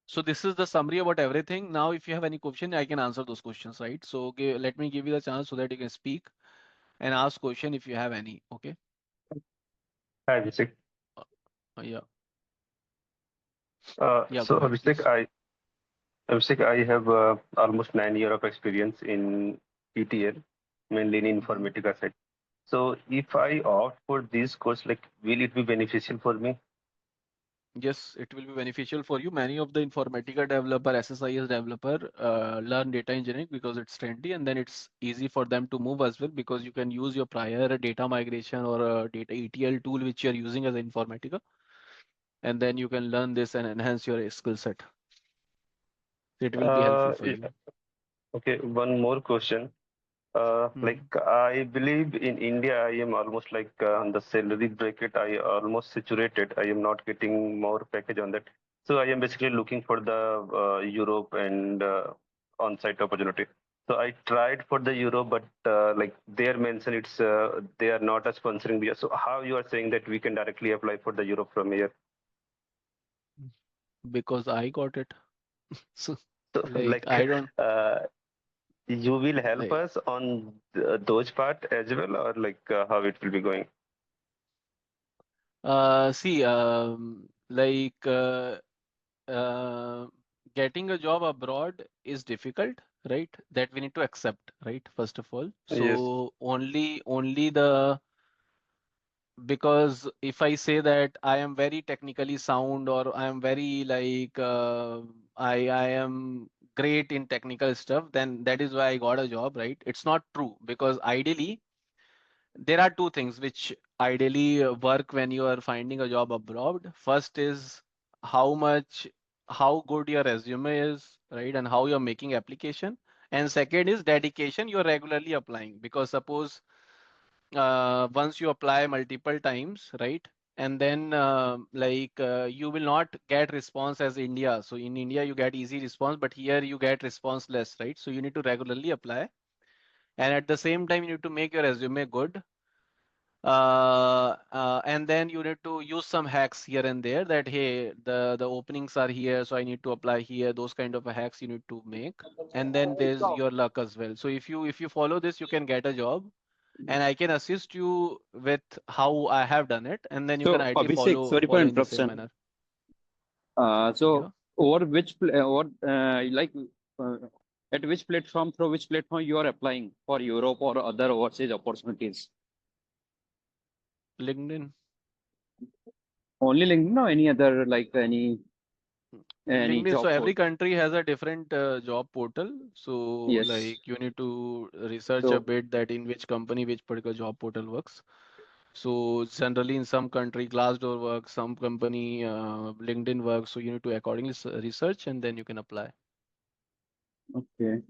So this is the summary about everything. Now, if you have any question, I can answer those questions, right? So okay, let me give you the chance so that you can speak and ask question if you have any. Okay. Hi, Abhishek. Yeah. So Go ahead, please. Abhishek, I have almost 9 years of experience in ETL, mainly in Informatica side. So if I opt for this course, like, will it be beneficial for me? Yes, it will be beneficial for you. Many of the Informatica developer, SSIS developer learn data engineering because it's trendy, and then it's easy for them to move as well because you can use your prior data migration or data ETL tool which you're using as Informatica, and then you can learn this and enhance your skill set. It will be helpful for you. Okay, one more question. Like, I believe in India, I am almost like on the salary bracket, I almost saturated. I am not getting more package on that. So I am basically looking for the Europe and on-site opportunity. So I tried for the Europe, but like they mentioned, it's they are not a sponsoring visa. So how you are saying that we can directly apply for the Europe from here? Because I got it. So So like like I don't you will help like us on those part as well, or like how it will be going? see like uh, getting a job abroad is difficult, right? That we need to accept, right? First of all. Yes. So only the because if I say that I am very technically sound or I am very like I am great in technical stuff, then that is why I got a job, right? It's not true because ideally there are two things which ideally work when you are finding a job abroad. First is how much, how good your resume is, right? And how you're making application. And second is dedication, you're regularly applying because suppose once you apply multiple times, right? And then you will not get response as India. So in India, you get easy response, but here you get response less, right? So you need to regularly apply. And at the same time, you need to make your resume good and then you need to use some hacks here and there that hey the openings are here so I need to apply here, those kind of hacks you need to make, and then there's your luck as well. So if you follow this you can get a job and I can assist you with how I have done it, and then you can So, ideally Abhishek, sorry for follow in the same interruption. manner. So, Yeah. over which, what, uh, at which platform, through which platform you are applying for Europe or other overseas opportunities? LinkedIn. Only LinkedIn or any other, like any LinkedIn. So job every board? country has a different job portal. So Yes. like you need to research a So, bit that in which company which particular job portal works. So generally in some country Glassdoor works, some company LinkedIn works. So you need to accordingly research and then you can apply. okay.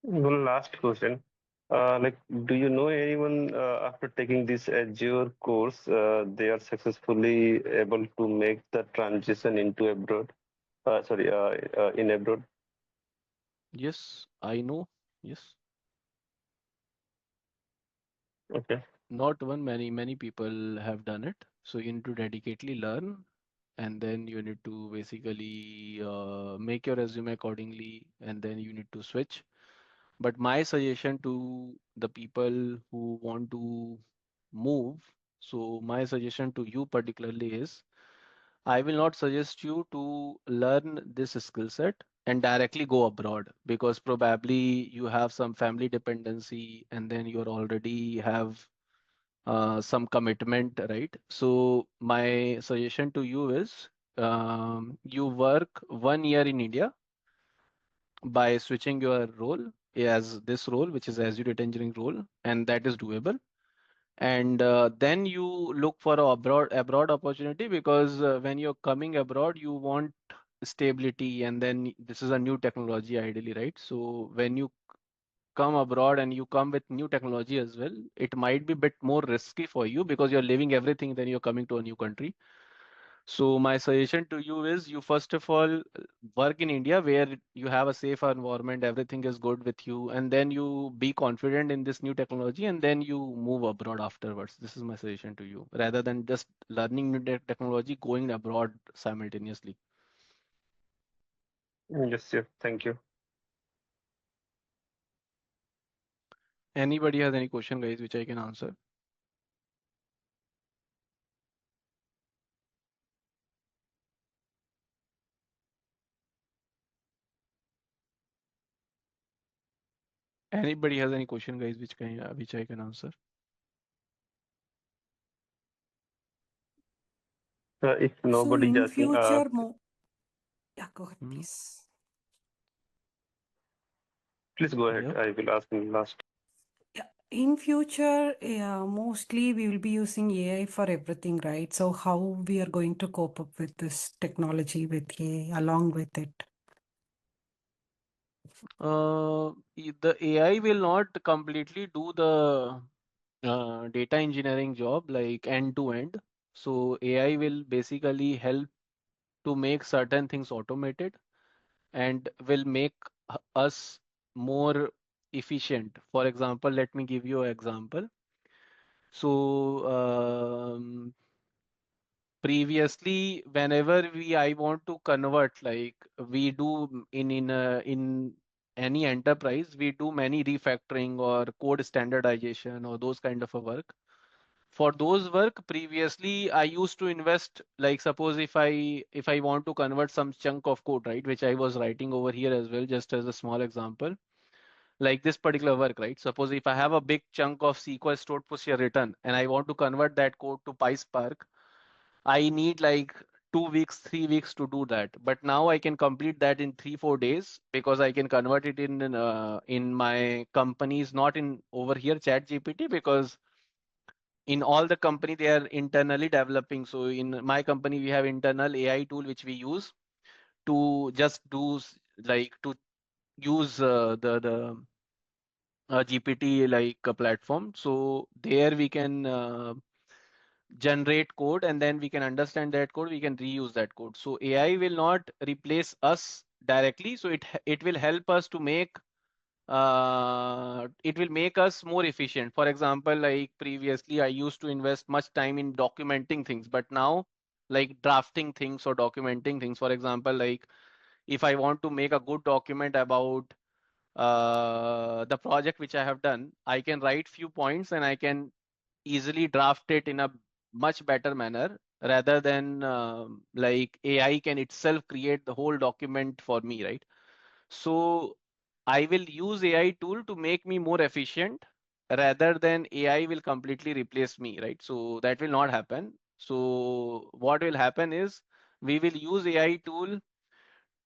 One last question. Like, do you know anyone after taking this Azure course, they are successfully able to make the transition into abroad? In abroad. Yes, I know. Yes. Okay. Not one, many people have done it. So you need to dedicatedly learn and then you need to basically make your resume accordingly and then you need to switch. But my suggestion to the people who want to move, so my suggestion to you particularly is I will not suggest you to learn this skill set and directly go abroad because probably you have some family dependency and then you already have some commitment, right? So my suggestion to you is you work 1 year in India by switching your role as this role, which is Azure Data Engineering role, and that is doable. And then you look for a abroad opportunity because when you're coming abroad, you want stability, and then this is a new technology ideally, right? So when you come abroad and you come with new technology as well, it might be a bit more risky for you because you're leaving everything, then you're coming to a new country. So my suggestion to you is you first of all work in India where you have a safe environment, everything is good with you, and then you be confident in this new technology, and then you move abroad afterwards. This is my suggestion to you, rather than just learning new technology, going abroad simultaneously. Yes, yes. Thank you. Anybody has any question, guys, which I can answer? Anybody has any question, guys, which I can answer? If So nobody is in asking, future, yeah, go ahead, Hmm. please. please go ahead. Yep. I will ask in last. Yeah, in future, mostly we will be using AI for everything, right? So how we are going to cope up with this technology with AI along with it? The AI will not completely do the data engineering job like end to end. So AI will basically help to make certain things automated and will make us more efficient. For example, let me give you an example. So previously, whenever I want to convert, like we do in any enterprise, we do many refactoring or code standardization or those kind of a work. For those work, previously I used to invest, like suppose if I want to convert some chunk of code, right, which I was writing over here as well, just as a small example, like this particular work, right? Suppose if I have a big chunk of SQL stored procedure written and I want to convert that code to PySpark, I need like 2 weeks, 3 weeks to do that. But now I can complete that in 3, 4 days because I can convert it in my companies, not in over here Chat GPT, because in all the company they are internally developing. So in my company we have internal AI tool which we use to just do like to use the GPT like a platform. So there we can generate code and then we can understand that code, we can reuse that code. So AI will not replace us directly. So it will help us to make it will make us more efficient. For example, like previously I used to invest much time in documenting things, but now like drafting things or documenting things. For example, like if I want to make a good document about the project which I have done, I can write few points and I can easily draft it in a much better manner rather than like AI can itself create the whole document for me, right? So I will use AI tool to make me more efficient rather than AI will completely replace me, right? So that will not happen. So what will happen is we will use AI tool.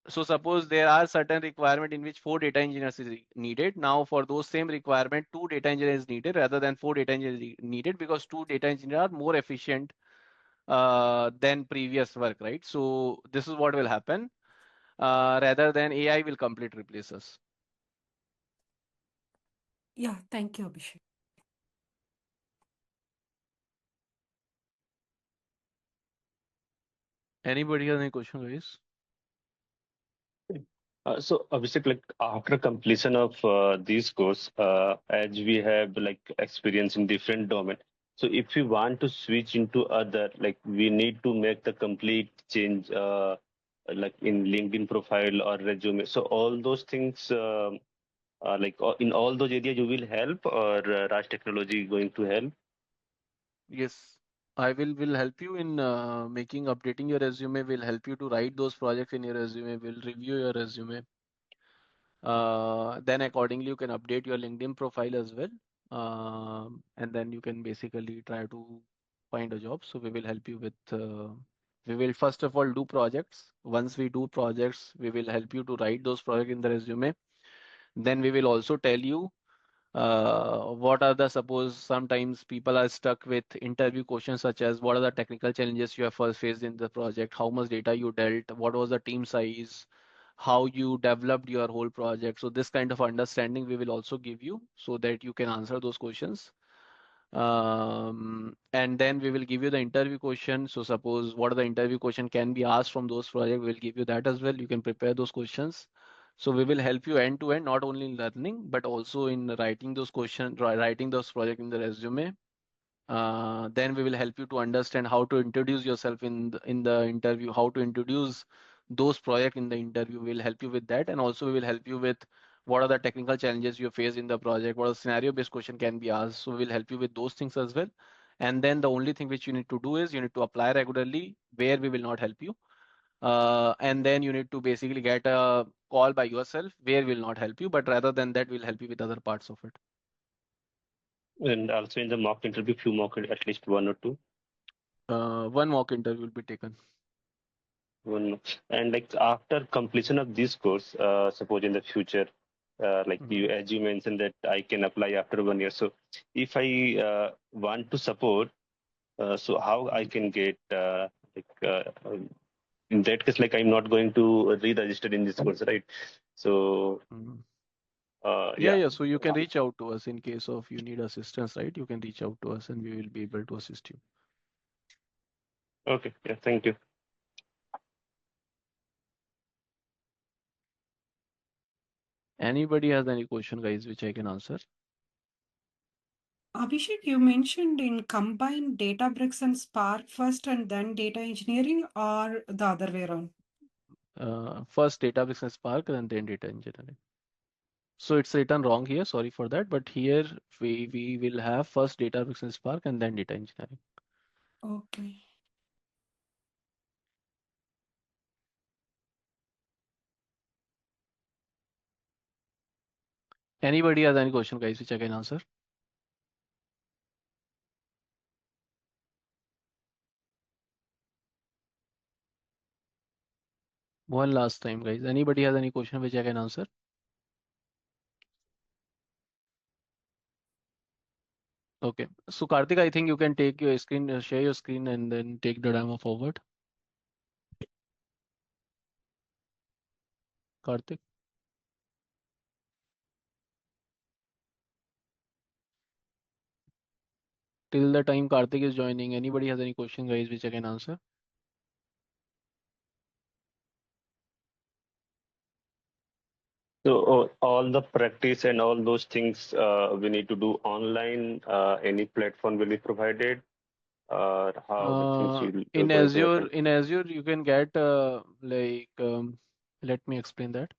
So suppose there are certain requirement in which 4 data engineers is needed. Now for those same requirement, 2 data engineers needed rather than 4 data engineers needed, because 2 data engineers are more efficient than previous work, right? So this is what will happen rather than AI will completely replace us. Yeah, thank you, Abhishek. Anybody has any question, guys? So Abhishek, like after completion of these course, as we have like experience in different domain. So if we want to switch into other, like we need to make the complete change, like in LinkedIn profile or resume. So all those things, like in all those areas, you will help, or Raj Technology going to help? Yes, I will help you in making updating your resume. Will help you to write those projects in your resume. Will review your resume. Then accordingly you can update your LinkedIn profile as well. And then you can basically try to find a job. So we will help you with. We will first of all do projects. Once we do projects, we will help you to write those projects in the resume. Then we will also tell you What are the, suppose sometimes people are stuck with interview questions such as what are the technical challenges you have first faced in the project, how much data you dealt, what was the team size, how you developed your whole project. So this kind of understanding we will also give you so that you can answer those questions. And then we will give you the interview question. So suppose what are the interview question can be asked from those projects, we'll give you that as well. You can prepare those questions. So we will help you end to end, not only in learning, but also in writing those questions, writing those projects in the resume. Then we will help you to understand how to introduce yourself in the interview, how to introduce those projects in the interview. We'll help you with that, and also we will help you with what are the technical challenges you face in the project, what are the scenario-based question can be asked. So we'll help you with those things as well. And then the only thing which you need to do is you need to apply regularly, where we will not help you. And then you need to basically get a call by yourself, where we'll not help you, but rather than that, we'll help you with other parts of it. And also in the mock interview, few mock, at least one or two. One mock interview will be taken. One. And like after completion of this course, suppose in the future, like you, as you mentioned that I can apply after 1 year. So if I want to support, so how I can get in that case, like I'm not going to re-register in this course, right? So Yeah. So you can reach out to us in case of you need assistance, right? You can reach out to us and we will be able to assist you. Okay. Yeah. Thank you. Anybody has any question, guys, which I can answer? Abhishek, you mentioned in combine Databricks and Spark first and then data engineering, or the other way around? First Databricks and Spark and then data engineering. So it's written wrong here, sorry for that. But here we will have first Databricks and Spark and then data engineering. Okay. Anybody has any question, guys, which I can answer? One last time, guys. Anybody has any question which I can answer? Okay. So Karthik, I think you can take your screen, share your screen and then take the demo forward. Karthik. Till the time Karthik is joining, anybody has any question, guys, which I can answer? So all the practice and all those things we need to do online. Any platform will be provided, or how the things will In going to happen? Azure, you can get let me explain that.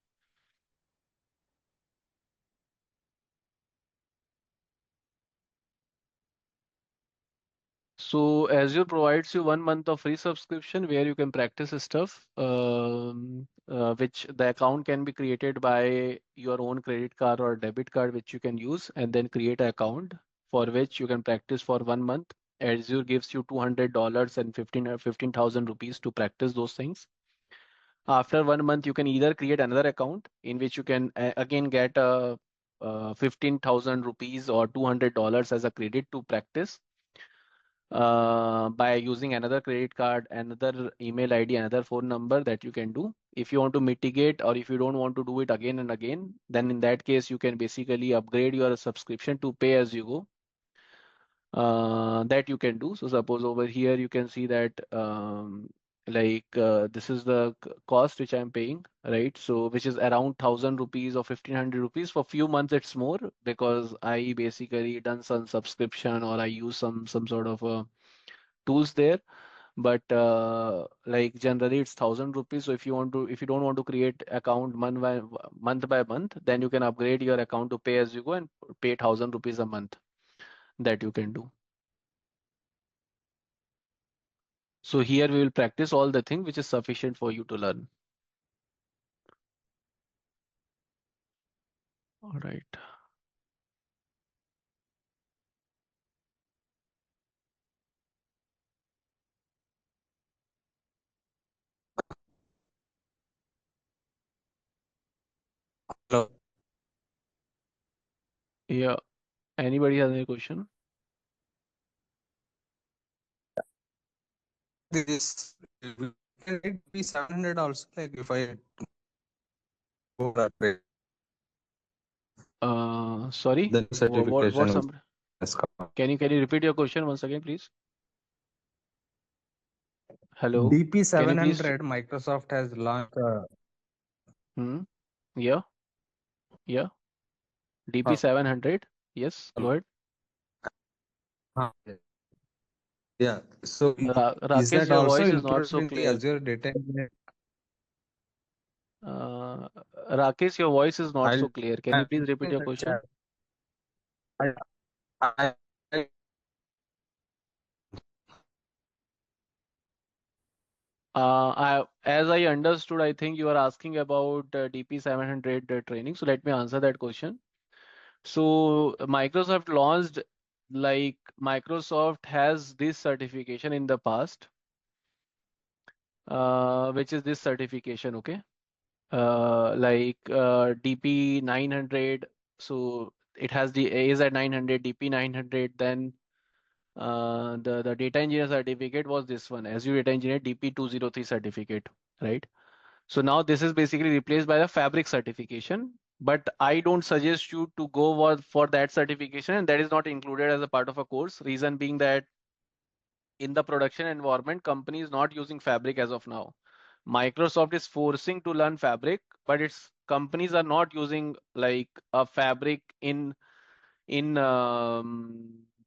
So Azure provides you 1 month of free subscription where you can practice stuff, which the account can be created by your own credit card or debit card, which you can use and then create an account for which you can practice for 1 month. Azure gives you $200 and 15,000 rupees to practice those things. After 1 month, you can either create another account in which you can again get 15,000 rupees or $200 as a credit to practice by using another credit card, another email ID, another phone number that you can do. If you want to mitigate or if you don't want to do it again and again, then in that case, you can basically upgrade your subscription to pay as you go. That you can do. So suppose over here you can see that this is the cost which I'm paying, right? So which is around 1,000 rupees or 1,500 rupees. For few months it's more because I basically done some subscription or I use some sort of tools there. But like generally it's 1,000 rupees. So if you don't want to create account month by month, then you can upgrade your account to pay as you go and pay 1,000 rupees a month. That you can do. So here we will practice all the things which is sufficient for you to learn. All right. Hello. Yeah. Anybody has any question? This we can it be 700 also, like if I go that way, Sorry, the what certification which some? has come. Can you repeat your question once again, please? Hello, DP can you please? 700, Microsoft has launched. Yeah, DP 700. Yes, go ahead. Uh, yeah. So is Rakesh, that your also voice is not included so in the clear. Azure Data Engineering? Rakesh, your voice is not so clear. Can you I'm please repeat in your the question? chat. I, I, As I understood, I think you are asking about DP 700 training. So let me answer that question. So Microsoft launched, like Microsoft has this certification in the past, which is this certification, okay? DP 900. So it has the AZ 900, DP 900. Then the data engineer certificate was this one, Azure Data Engineer DP 203 certificate, right? So now this is basically replaced by the Fabric certification. But I don't suggest you to go for that certification, and that is not included as a part of a course. Reason being that in the production environment, company is not using Fabric as of now. Microsoft is forcing to learn Fabric, but its companies are not using like a Fabric in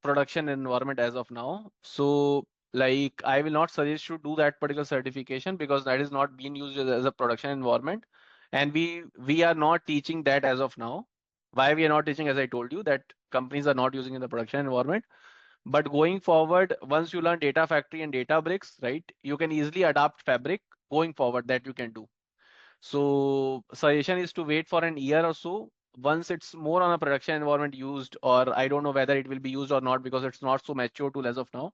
production environment as of now. So like I will not suggest you do that particular certification because that is not being used as a production environment, and we are not teaching that as of now. Why we are not teaching? As I told you, that companies are not using in the production environment. But going forward, once you learn Data Factory and Data Bricks, right, you can easily adapt Fabric going forward. That you can do. So suggestion is to wait for an year or so. Once it's more on a production environment used, or I don't know whether it will be used or not because it's not so mature tool as of now.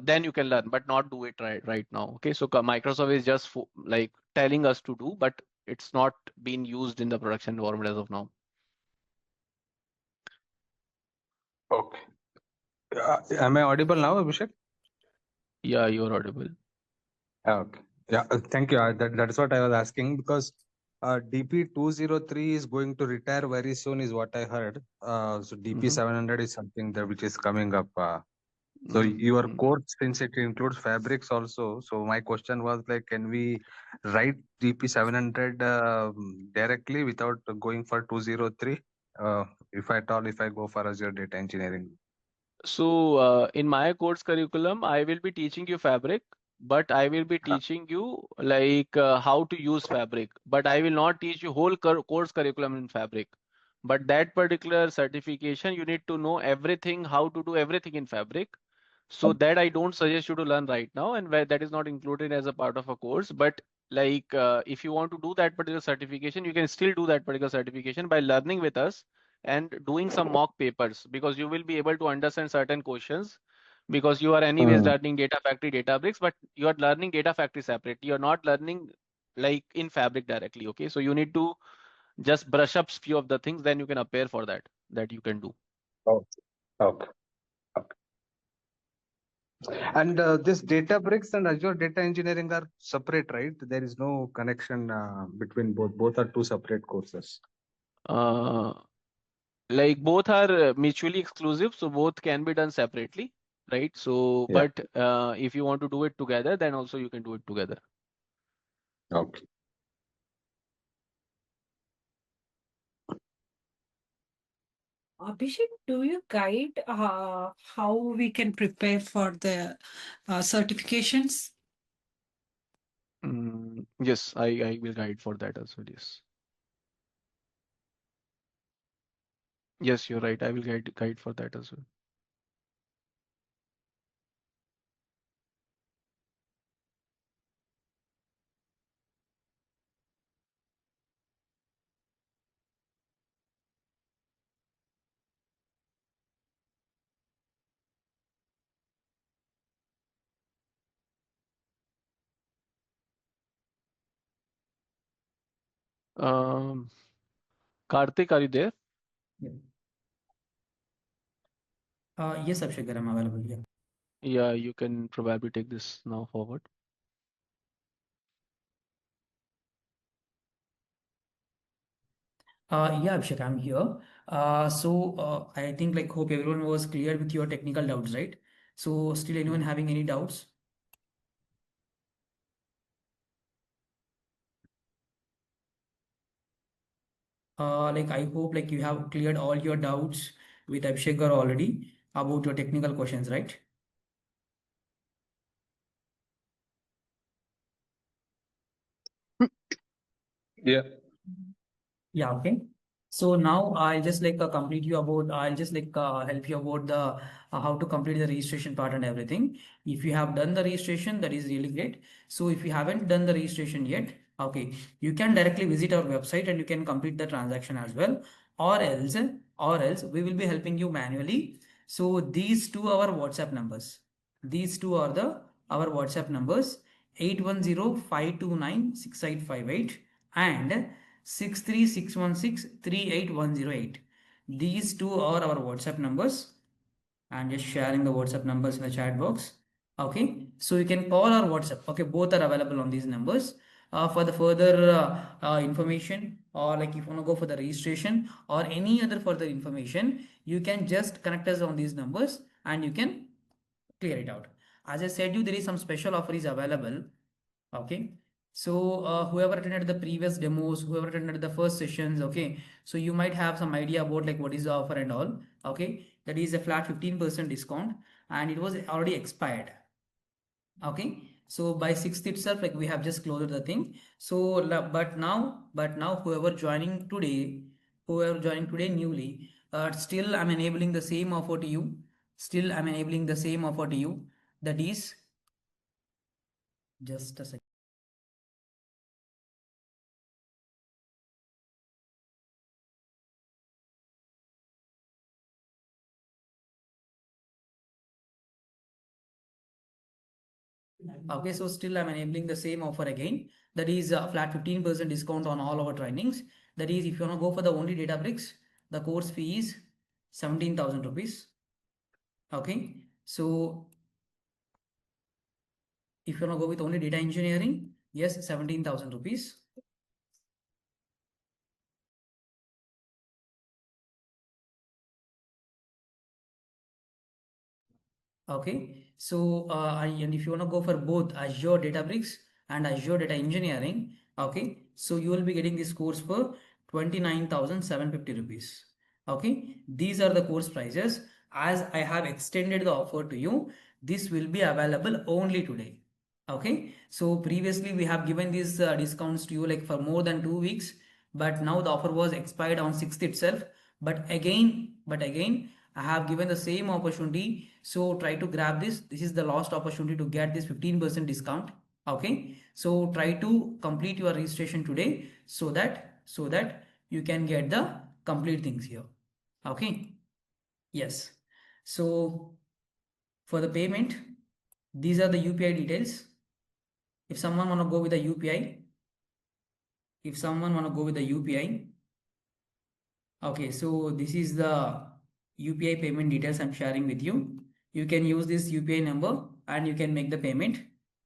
Then you can learn, but not do it right now. Okay, so Microsoft is just like telling us to do, but it's not being used in the production environment as of now. okay. Am I audible now, Abhishek? Yeah, you're audible. Okay. Yeah. Thank you. That's what I was asking because DP 203 is going to retire very soon, is what I heard. So DP 700 is something that which is coming up. So your course, since it includes fabrics also, so my question was like, can we write DP 700 directly without going for 203? If at all, if I go for Azure Data Engineering. So in my course curriculum, I will be teaching you Fabric, but I will be teaching you like how to use Fabric, but I will not teach you whole course curriculum in Fabric. But that particular certification, you need to know everything, how to do everything in Fabric. So that I don't suggest you to learn right now, and where that is not included as a part of a course. But like if you want to do that particular certification, you can still do that particular certification by learning with us and doing some mock papers, because you will be able to understand certain questions, because you are anyways learning Data Factory, Databricks, but you are learning Data Factory separately. You're not learning like in Fabric directly. Okay, so you need to just brush up few of the things, then you can appear for that you can do. Oh, okay. And this Databricks and Azure Data Engineering are separate, right? There is no connection between both. Both are two separate courses. Like both are mutually exclusive, so both can be done separately, right? So, Yeah. but if you want to do it together, then also you can do it together. Okay. Abhishek, do you guide how we can prepare for the certifications? Yes, I will guide for that as well. Yes. Yes, you're right. I will guide for that as well. Karthik, are you there? Yes, Abhishek, I'm available here. Yeah, you can probably take this now forward. Yeah, Abhishek, I'm here. I think like hope everyone was clear with your technical doubts, right? So still anyone having any doubts? Like I hope like you have cleared all your doubts with Abhishek already about your technical questions, right? Yeah. Yeah, okay. So now I'll just like complete you about I'll just like help you about the how to complete the registration part and everything. If you have done the registration, that is really great. So if you haven't done the registration yet, okay, you can directly visit our website and you can complete the transaction as well. Or else we will be helping you manually. So these two are our WhatsApp numbers. These two are the our WhatsApp numbers 810-529-6858 and 63616-38108. These two are our WhatsApp numbers. I'm just sharing the WhatsApp numbers in the chat box. Okay, so you can call our WhatsApp. Okay, both are available on these numbers. For the further information, or like if you want to go for the registration or any other further information, you can just connect us on these numbers and you can clear it out. As I said you, there is some special offer is available. Okay, so whoever attended the previous demos, whoever attended the first sessions, okay, so you might have some idea about like what is the offer and all. Okay, that is a flat 15% discount and it was already expired. Okay, so by 6th itself, like we have just closed the thing. So but now whoever joining today newly, still I'm enabling the same offer to you. Still I'm enabling the same offer to you. That is just a second. Okay, so still I'm enabling the same offer again. That is a flat 15% discount on all our trainings. That is, if you want to go for the only Databricks, the course fee is 17,000 rupees. Okay, so if you want to go with only data engineering, yes, 17,000 rupees. Okay, so and if you want to go for both Azure Databricks and Azure Data Engineering, okay, so you will be getting this course for 29,750 rupees. Okay, these are the course prices. As I have extended the offer to you, this will be available only today. Okay, so previously we have given these discounts to you like for more than 2 weeks, but now the offer was expired on 6th itself. But again, I have given the same opportunity. So try to grab this. This is the last opportunity to get this 15% discount. Okay, so try to complete your registration today so that you can get the complete things here. Okay, yes. So for the payment, these are the UPI details. If someone want to go with the UPI, okay, so this is the UPI payment details I'm sharing with you. You can use this UPI number and you can make the payment.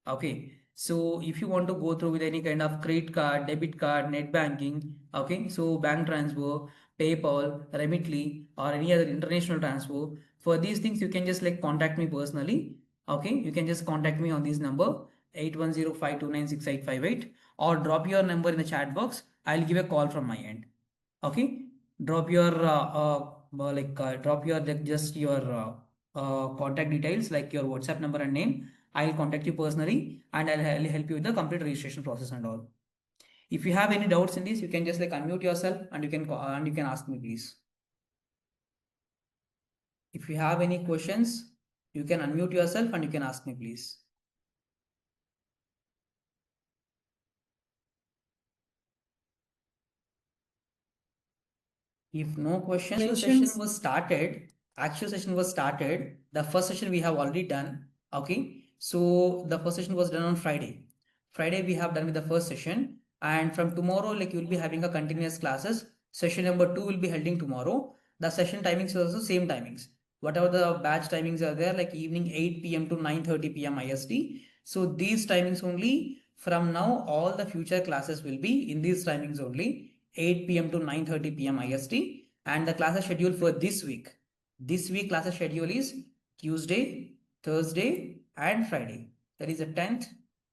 Okay, so if you want to go through with any kind of credit card, debit card, net banking, okay, so bank transfer, PayPal, Remitly, or any other international transfer, for these things you can just like contact me personally. Okay, you can just contact me on this number 810-529-6858 or drop your number in the chat box. I'll give a call from my end. Okay, drop your just your contact details like your WhatsApp number and name. I'll contact you personally and I'll help you with the complete registration process and all. If you have any doubts in this, you can just like unmute yourself and you can ask me, please. If you have any questions, you can unmute yourself and you can ask me, please. If no questions, actual session was started. The first session we have already done. Okay, so the first session was done on Friday. Friday we have done with the first session, and from tomorrow, like you will be having a continuous classes. Session number 2 will be holding tomorrow. The session timings are also same timings. whatever the batch timings are there, like evening 8 p.m. to 9:30 p.m. IST. So these timings only, from now, all the future classes will be in these timings only, 8 p.m. to 9:30 p.m. IST. And the classes schedule for this week. This week classes schedule is Tuesday, Thursday, and Friday. That is the 10th,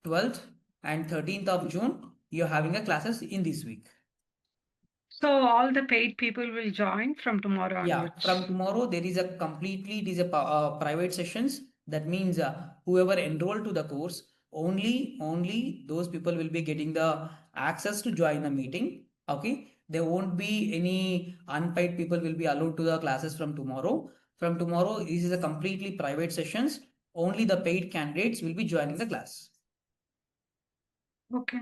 12th, and 13th of June. You're having a classes in this week. So all the paid people will join from tomorrow Yeah, onwards. from tomorrow there is a completely, it is a private sessions. That means whoever enrolled to the course, only those people will be getting the access to join the meeting. Okay, there won't be any unpaid people will be allowed to the classes from tomorrow. From tomorrow, this is a completely private sessions. Only the paid candidates will be joining the class. Okay.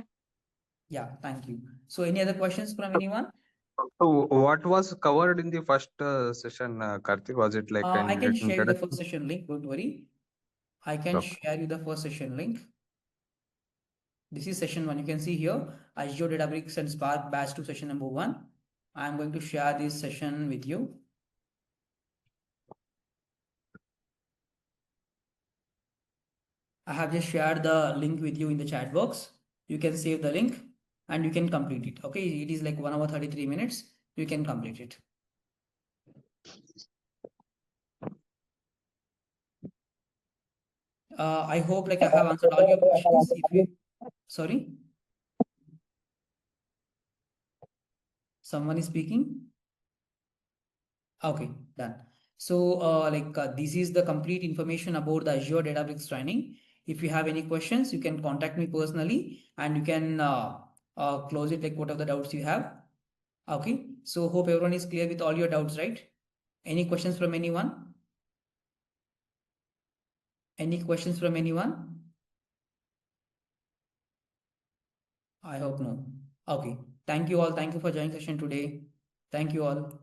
Yeah, thank you. So any other questions from anyone? So what was covered in the first session, Karthik? Was it like I an can share you the introduction? first session link, don't worry. I can Okay. share you the first session link. This is session 1. You can see here Azure Data Bricks and Spark Batch 2 session number 1. I am going to share this session with you. I have just shared the link with you in the chat box. You can save the link and you can complete it. Okay, it is like 1 hour 33 minutes. You can complete it. I hope like I have answered all your questions. If you, sorry, someone is speaking. Okay, done. So this is the complete information about the Azure Databricks training. If you have any questions, you can contact me personally and you can close it like whatever the doubts you have. Okay, so hope everyone is clear with all your doubts, right? Any questions from anyone? Any questions from anyone? I hope no. Okay, thank you all. Thank you for joining session today. Thank you all.